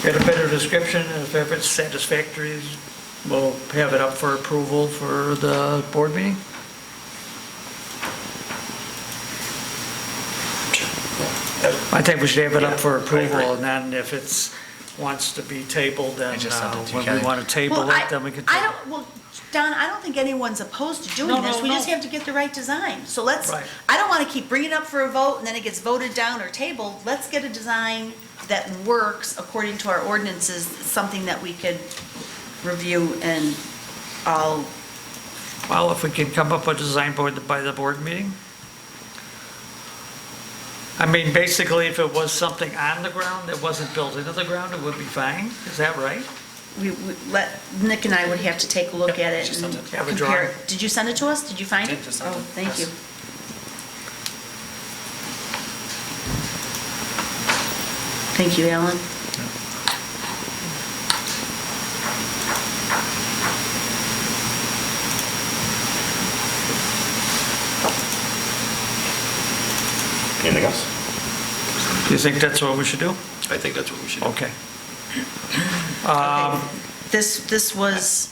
get a better description, if it's satisfactory, we'll have it up for approval for the board meeting? I think we should have it up for approval, and then if it's, wants to be tabled, then I just sent it to you, when we Kelly. want to table Well, it, then we can I table it. don't, well, Don, I don't think anyone's opposed to doing No, this. no, We just no. have to get the right design. So let's, Right. I don't want to keep bringing it up for a vote and then it gets voted down or tabled. Let's get a design that works according to our ordinances, something that we could review and all. Well, if we can come up with a design board by the board meeting? I mean, basically, if it was something on the ground that wasn't built into the ground, it would be fine, is that right? We let, Nick and I would have to take a look Yep, at it she and sent it. Have a compare. drawing. it. Did you send it to us? Did you find it? Did, just sent Oh, it, thank yes. you. Thank you, Alan. Anything else? Do you think that's what we should do? I think that's what we should do. Okay. This was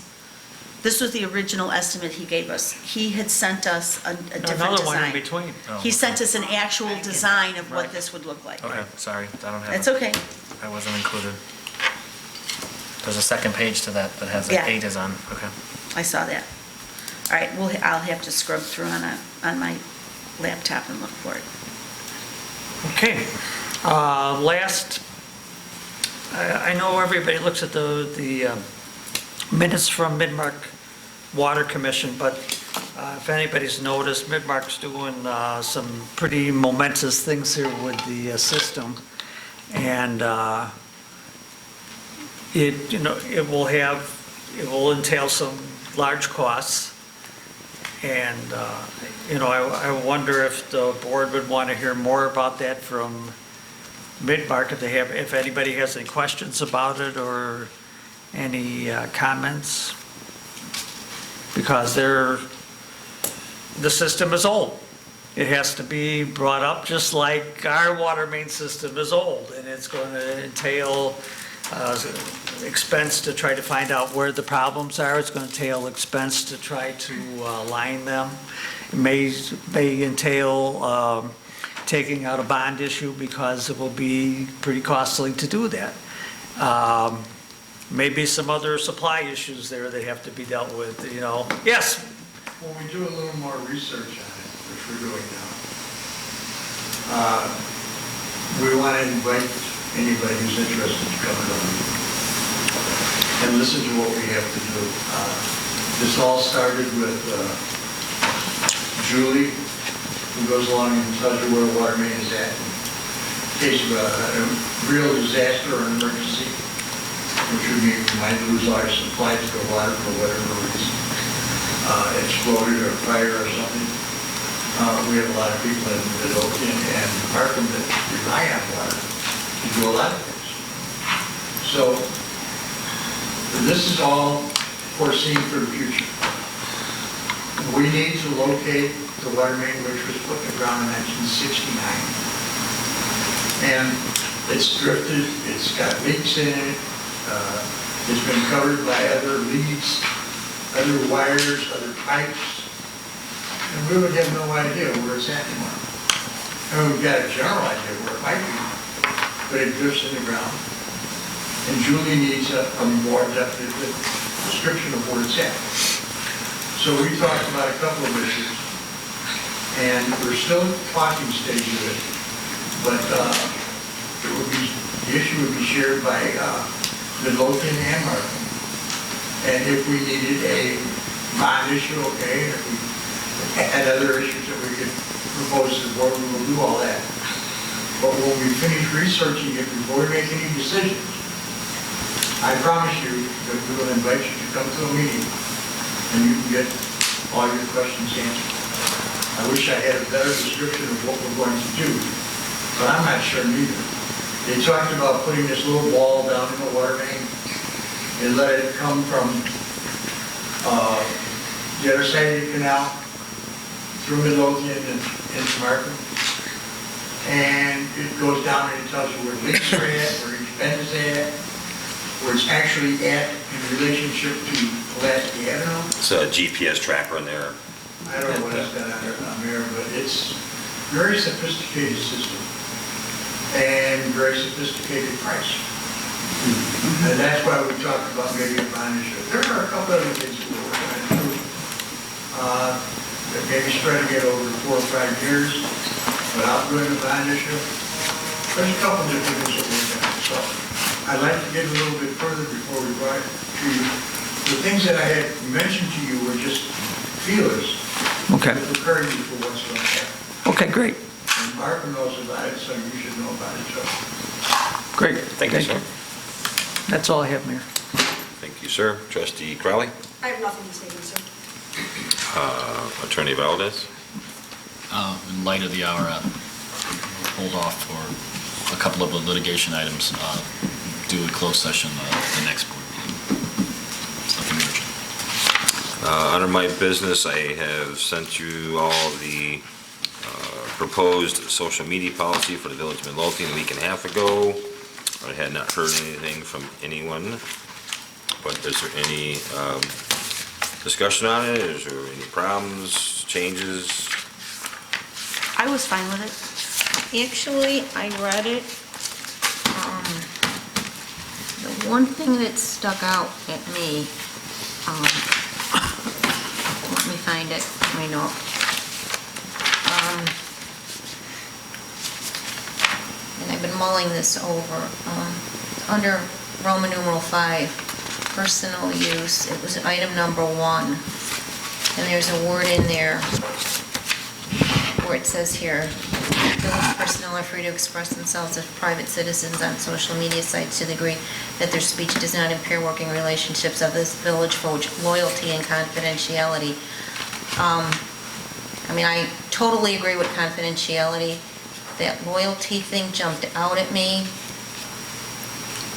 the original estimate he gave us. He had sent us a different Another one in design. between. Oh, He sent us an actual design of what Right. this would look like. Okay, sorry, I don't have It's it. okay. I wasn't included. There's a second page to that that has Yeah. a date is on, okay. I saw that. All right, I'll have to scrub through on my laptop and look for it. Okay. Last, I know everybody looks at the minutes from Midmark Water Commission, but if anybody's noticed, Midmark's doing some pretty momentous things here with the system. And it will entail some large costs. And, I wonder if the board would want to hear more about that from Midmark, if anybody has any questions about it or any comments. Because the system is old. It has to be brought up just like our water main system is old. And it's going to entail expense to try to find out where the problems are. It's going to entail expense to try to line them. It may entail taking out a bond issue because it will be pretty costly to do that. Maybe some other supply issues there that have to be dealt with, Yes? When we do a little more research on it, which we're doing now, we want to invite anybody who's interested to come to and listen to what we have to do. This all started with Julie, who goes along and tells you where water main is at in case of a real disaster or an emergency, which would mean we might lose our supply to the water for whatever reason. Exploded or fire or something. We have a lot of people in Midlothian and Markham that rely on water to do a lot of things. So this is all foreseen for the future. We need to locate the water main which was put in the ground in 1969. And it's drifted, it's got leaks in it, it's been covered by other leads, other wires, other pipes, and we would have no idea where it's at anymore. I mean, we've got a general idea where it might be, but it drifts in the ground. And Julie needs a more definitive description of where it's at. So we talked about a couple of issues, and we're still at the talking stage of it, but the issue would be shared by Midlothian and Markham. And if we needed a bond issue, okay, if we had other issues that we could propose to the board, we will do all that. But when we finish researching it before we make any decisions, I promise you that we will invite you to come to a meeting and you can get all your questions answered. I wish I had a better description of what we're going to do, but I'm not sure neither. They talked about putting this little ball down in the water main and let it come from the other side of the canal through Midlothian and into Markham. And it goes down and it tells you where leaks are at, where each bend is at, where it's actually at in relationship to Pulaski Avenue. It's a GPS tracker in there. I don't know what it's got on there, but it's very sophisticated system and very sophisticated price. And that's why we talked about maybe a bond issue. There are a couple other things that we're working on too. That maybe spreading it over 4 or 5 years without doing a bond issue. There's a couple different things that we're doing. So I'd like to get a little bit further before we brought it to you. The things that I had mentioned to you were just feelers. Okay. To prepare you for what's going to happen. Okay, great, And Mark knows about it, so you should know about it, so. great. Thank you, sir. That's all I have, Mayor. Thank you, sir. Trustee Crowley? I have nothing to say, sir. Attorney Valdez? In light of the hour, hold off for a couple of the litigation items, do a closed session the next board meeting. It's nothing urgent. Under my business, I have sent you all the proposed social media policy for the Village of Midlothian a week and a half ago. I had not heard anything from anyone, but is there any discussion on it? Is there any problems, changes? I was fine with it. Actually, I read it. The one thing that stuck out at me, let me find it, my note. And I've been mulling this over. Under Roman numeral 5, personal use, it was item number 1. And there's a word in there where it says here, village personnel are free to express themselves as private citizens on social media sites to the degree that their speech does not impair working relationships of this village for loyalty and confidentiality. I mean, I totally agree with confidentiality. That loyalty thing jumped out at me,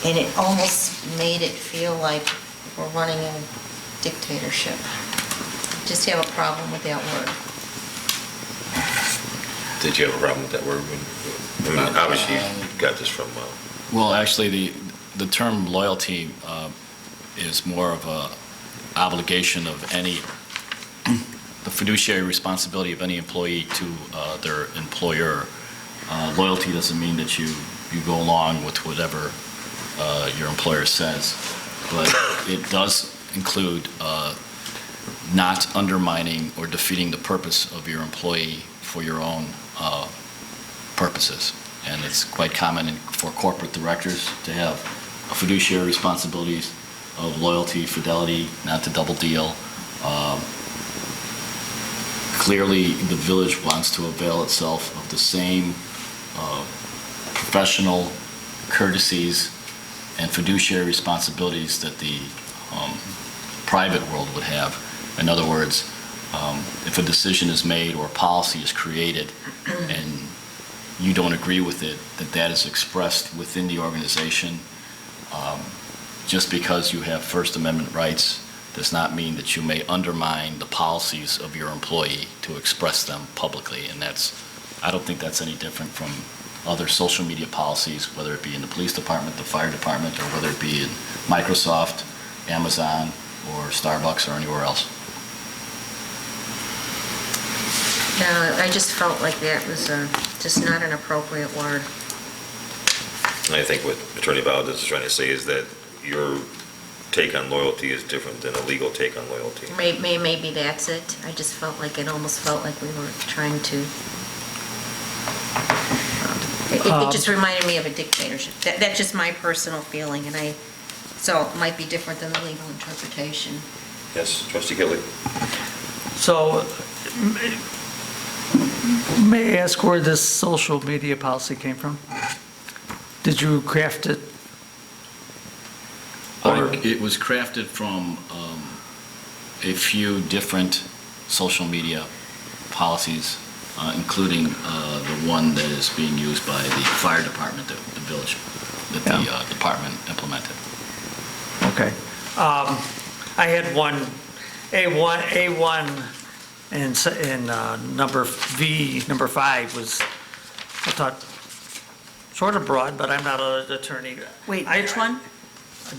and it almost made it feel like we're running a dictatorship. Just have a problem with that word. Did you have a problem with that word? I mean, obviously, you got this from... Well, actually, the term loyalty is more of a obligation of any, the fiduciary responsibility of any employee to their employer. Loyalty doesn't mean that you go along with whatever your employer says, but it does include not undermining or defeating the purpose of your employee for your own purposes. And it's quite common for corporate directors to have fiduciary responsibilities of loyalty, fidelity, not to double deal. Clearly, the village wants to avail itself of the same professional courtesies and fiduciary responsibilities that the private world would have. In other words, if a decision is made or a policy is created and you don't agree with it, that is expressed within the organization. Just because you have First Amendment rights does not mean that you may undermine the policies of your employee to express them publicly. And I don't think that's any different from other social media policies, whether it be in the police department, the fire department, or whether it be in Microsoft, Amazon, or Starbucks, or anywhere else. No, I just felt like that was just not an appropriate word. I think what Attorney Valdez is trying to say is that your take on loyalty is different than a legal take on loyalty. Maybe that's it. I just felt like it almost felt like we were trying to, it just reminded me of a dictatorship. That's just my personal feeling, so it might be different than the legal interpretation. Yes, Trustee Gilly. So, may I ask where this social media policy came from? Did you craft it? Or It was crafted from a few different social media policies including the one that is being used by the fire department, the village, that the department implemented. Okay. I had A1 and number V, number 5 was, I thought, sort of broad, but I'm not an attorney. Wait, which one?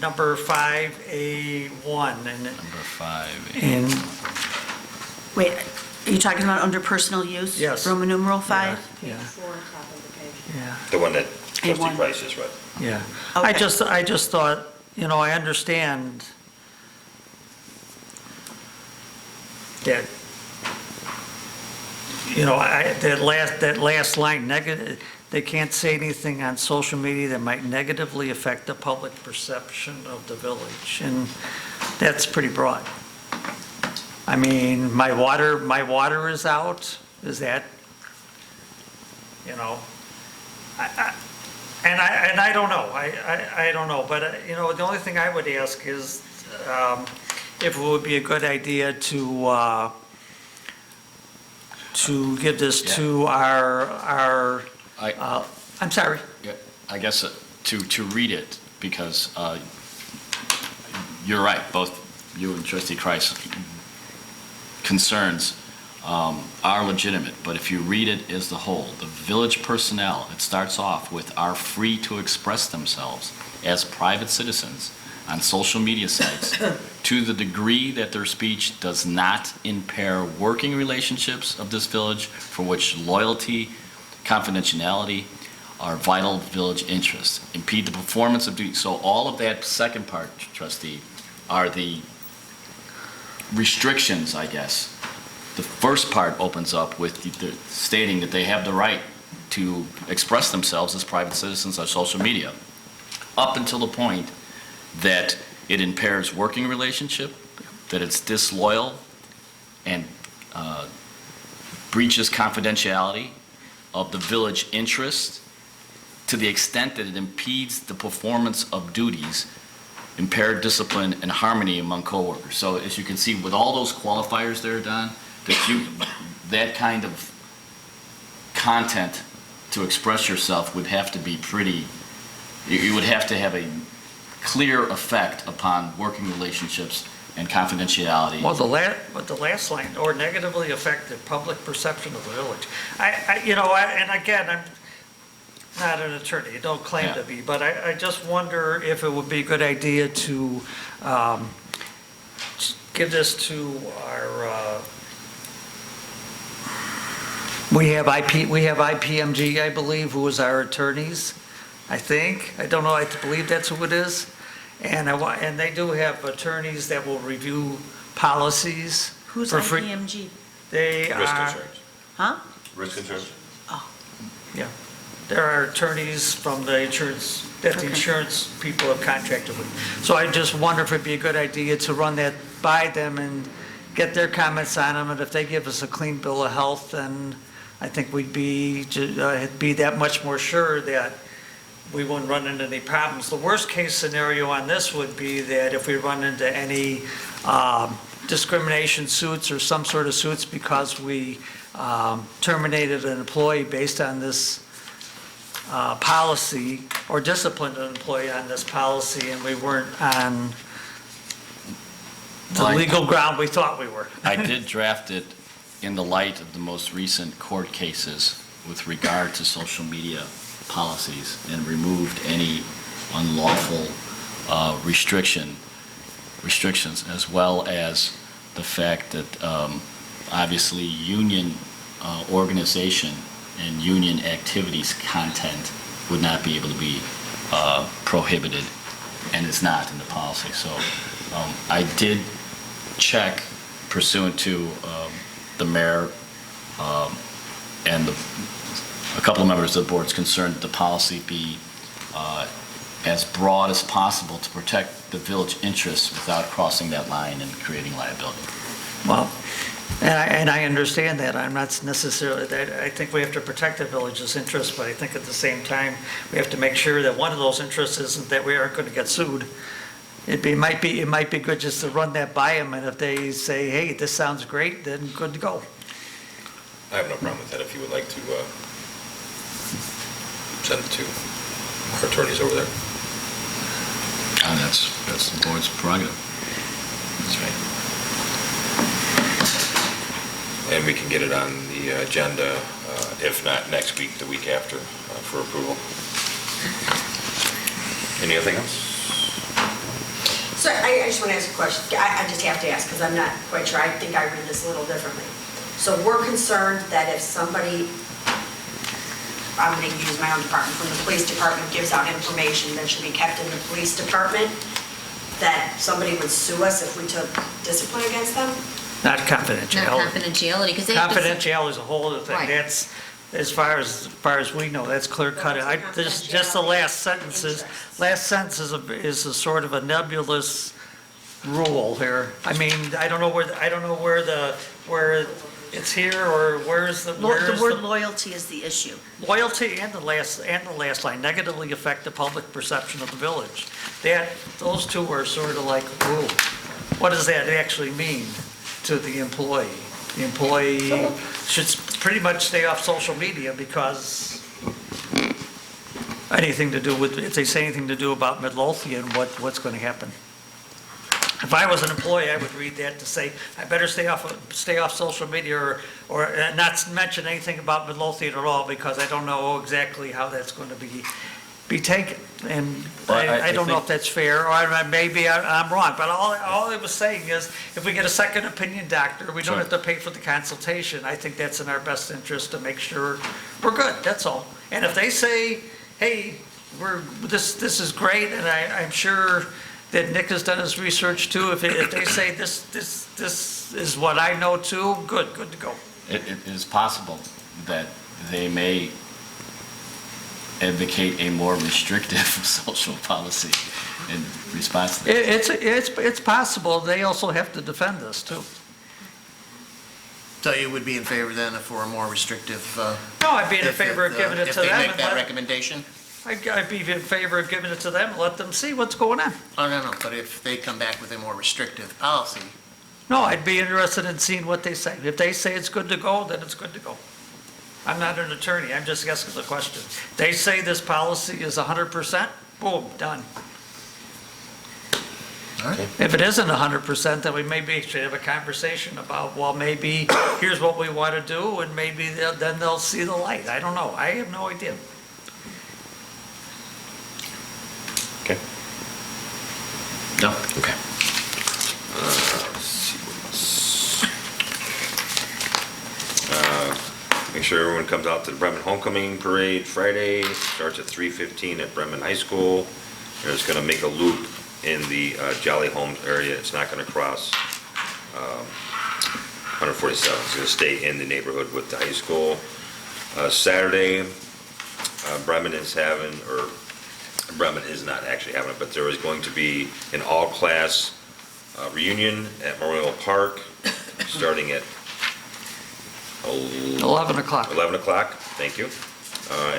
Number 5A1 and. Number 5. And, Wait, are you talking about under personal use? Yes. Roman numeral 5? yeah, Four on top of the page. yeah, The one that trustee A1. Price just read. yeah. Okay. I just thought, I understand that, that last line, negative, they can't say anything on social media that might negatively affect the public perception of the village, and that's pretty broad. I mean, my water is out, is that, I don't know, I don't know, but, the only thing I would ask is, if it would be a good idea to give this to our, I'm sorry. Yeah, I guess to read it, because you're right, both you and Trustee Kreis concerns are legitimate, but if you read it as the whole, the village personnel, it starts off with are free to express themselves as private citizens on social media sites to the degree that their speech does not impair working relationships of this village for which loyalty, confidentiality are vital village interests, impede the performance of duty. So all of that second part, trustee, are the restrictions, I guess. The first part opens up with stating that they have the right to express themselves as private citizens on social media, up until the point that it impairs working relationship, that it's disloyal and breaches confidentiality of the village interest to the extent that it impedes the performance of duties, impaired discipline and harmony among coworkers. So as you can see, with all those qualifiers there, Don, that kind of content to express yourself would have to be you would have to have a clear effect upon working relationships and confidentiality. Well, the last line, or negatively affect the public perception of the village. And again, I'm not an attorney, don't claim to be, but I just wonder if it would be a good idea to give this to our, we have IPMG, I believe, who is our attorneys, I think. I don't know, I believe that's who it is. And they do have attorneys that will review policies. Who's for free. IPMG? They Risk are, insurance. Huh? Risk insurance. yeah, there are attorneys from the insurance, that the Okay. insurance people have contracted with. So I just wonder if it'd be a good idea to run that by them and get their comments on them, and if they give us a clean bill of health, then I think we'd be that much more sure that we wouldn't run into any problems. The worst case scenario on this would be that if we run into any discrimination suits or some sort of suits because we terminated an employee based on this policy, or disciplined an employee on this policy, and we weren't on the legal ground we thought we were. I did draft it in the light of the most recent court cases with regard to social media policies, and removed any unlawful restrictions, as well as the fact that obviously union organization and union activities content would not be able to be prohibited, and it's not in the policy. So I did check pursuant to the mayor and a couple of members of the board's concerned that the policy be as broad as possible to protect the village interests without crossing that line and creating liability. Well, and I understand that. I'm not necessarily, I think we have to protect the village's interests, but I think at the same time, we have to make sure that one of those interests isn't that we aren't going to get sued. It might be good just to run that by them, and if they say, hey, this sounds great, then good to go. I have no problem with that if you would like to send it to our attorneys over there. And that's the board's prerogative. That's right. And we can get it on the agenda, if not next week, the week after, for approval. Anything else? So I just want to ask a question. I just have to ask because I'm not quite sure. I think I read this a little differently. So we're concerned that if somebody, I'm going to use my own department, from the police department gives out information that should be kept in the police department, that somebody would sue us if we took discipline against them? Not Not confidentiality. confidentiality, because they have to... Confidentiality is a whole other thing. Right. That's, as far as we know, that's clear cut. Just the last sentence is a sort of a nebulous rule here. I mean, I don't know where it's here or where's the word loyalty is the issue. loyalty and the last line negatively affect the public perception of the village. Those two are sort of like, ooh, what does that actually mean to the employee? The employee should pretty much stay off social media because anything to do with, if they say anything to do about Midlothian, what's going to happen? If I was an employee, I would read that to say, I better stay off social media or not mention anything about Midlothian at all because I don't know exactly how that's going to be taken. And I don't know if that's fair, or maybe I'm wrong, but all I was saying is, if we get a second opinion doctor, we don't have to pay for the consultation. I think that's in our best interest to make sure we're good, that's all. And if they say, hey, this is great, and I'm sure that Nick has done his research too, if they say this is what I know too, good to go. It is possible that they may advocate a more restrictive social policy in response to this. It's possible. They also have to defend this too. So you would be in favor then for a more restrictive? No, I'd be in favor of giving it to them. If they make that recommendation? I'd be in favor of giving it to them and let them see what's going on. Oh, no, but if they come back with a more restrictive policy? No, I'd be interested in seeing what they say. If they say it's good to go, then it's good to go. I'm not an attorney, I'm just asking the question. They say this policy is 100%, boom, done. All right. If it isn't 100%, then we maybe should have a conversation about, well, maybe here's what we want to do, and maybe then they'll see the light. I don't know, I have no idea. Okay. No? Okay. Let's see what else. Make sure everyone comes out to the Bremen Homecoming Parade Friday. Starts at 3:15 at Bremen High School. And it's going to make a loop in the Jolly Homes area. It's not going to cross 147. It's going to stay in the neighborhood with the high school. Saturday, Bremen is having, or Bremen is not actually having it, but there is going to be an all-class reunion at Memorial Park, starting at 11 o'clock. 11 o'clock, thank you.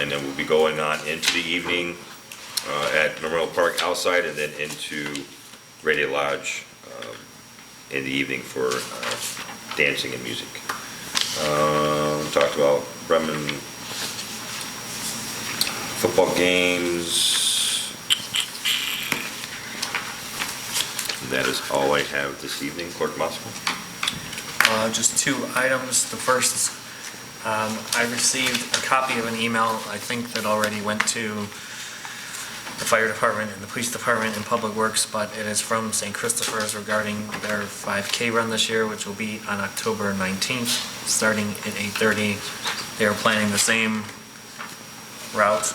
And then we'll be going on into the evening at Memorial Park outside, and then into Radio Lodge in the evening for dancing and music. We talked about Bremen football games. That is all I have this evening. Clerk Moskowitz. Just two items. The first, I received a copy of an email, I think that already went to the fire department and the police department and Public Works, but it is from St. Christopher's regarding their 5K run this year, which will be on October 19th, starting at 8:30. They are planning the same route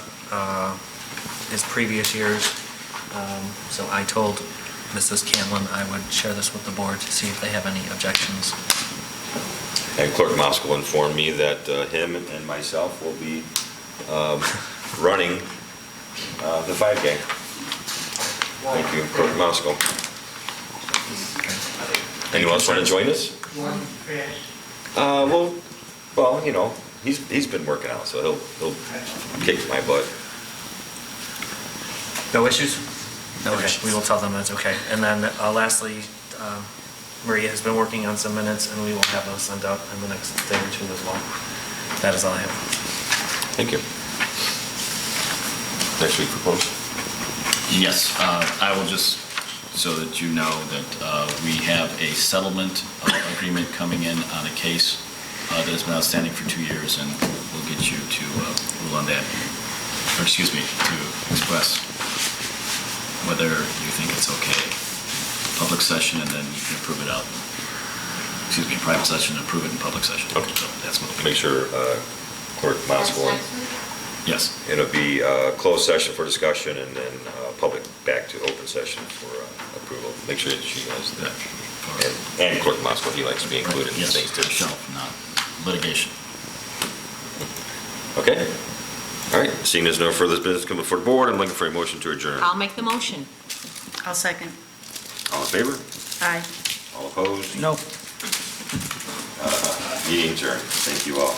as previous years. So I told Mrs. Camlin I would share this with the board to see if they have any objections. And Clerk Moskowitz informed me that him and myself will be running the 5K. Thank you, Clerk Moskowitz. Anyone else want to join us? One fast. Well, you know, he's been working out, so he'll kick my butt. No issues? No Okay, issues. we will tell them that's okay. And then lastly, Maria has been working on some minutes, and we will have those sent out in the next day or two as well. That is all I have. Thank you. Next week for close? Yes, I will just, so that you know that we have a settlement agreement coming in on a case that has been outstanding for 2 years, and we'll get you to rule on that, or excuse me, to express whether you think it's okay. Public session, and then you can approve it out. Excuse me, private session, and approve it in public session. Okay. So that's what we'll Make sure Clerk That's Moskowitz. next week? Yes. It'll be closed session for discussion and then public back to open session for approval. Make sure that she has that. And Clerk Moskowitz, he likes to be included in Yes, things too. shelf, not litigation. Okay. All right, seeing there's no further business coming before the board, I'm looking for a motion to adjourn. I'll make the motion. I'll second. All in favor? Aye. All opposed? No. Meeting adjourned. Thank you all.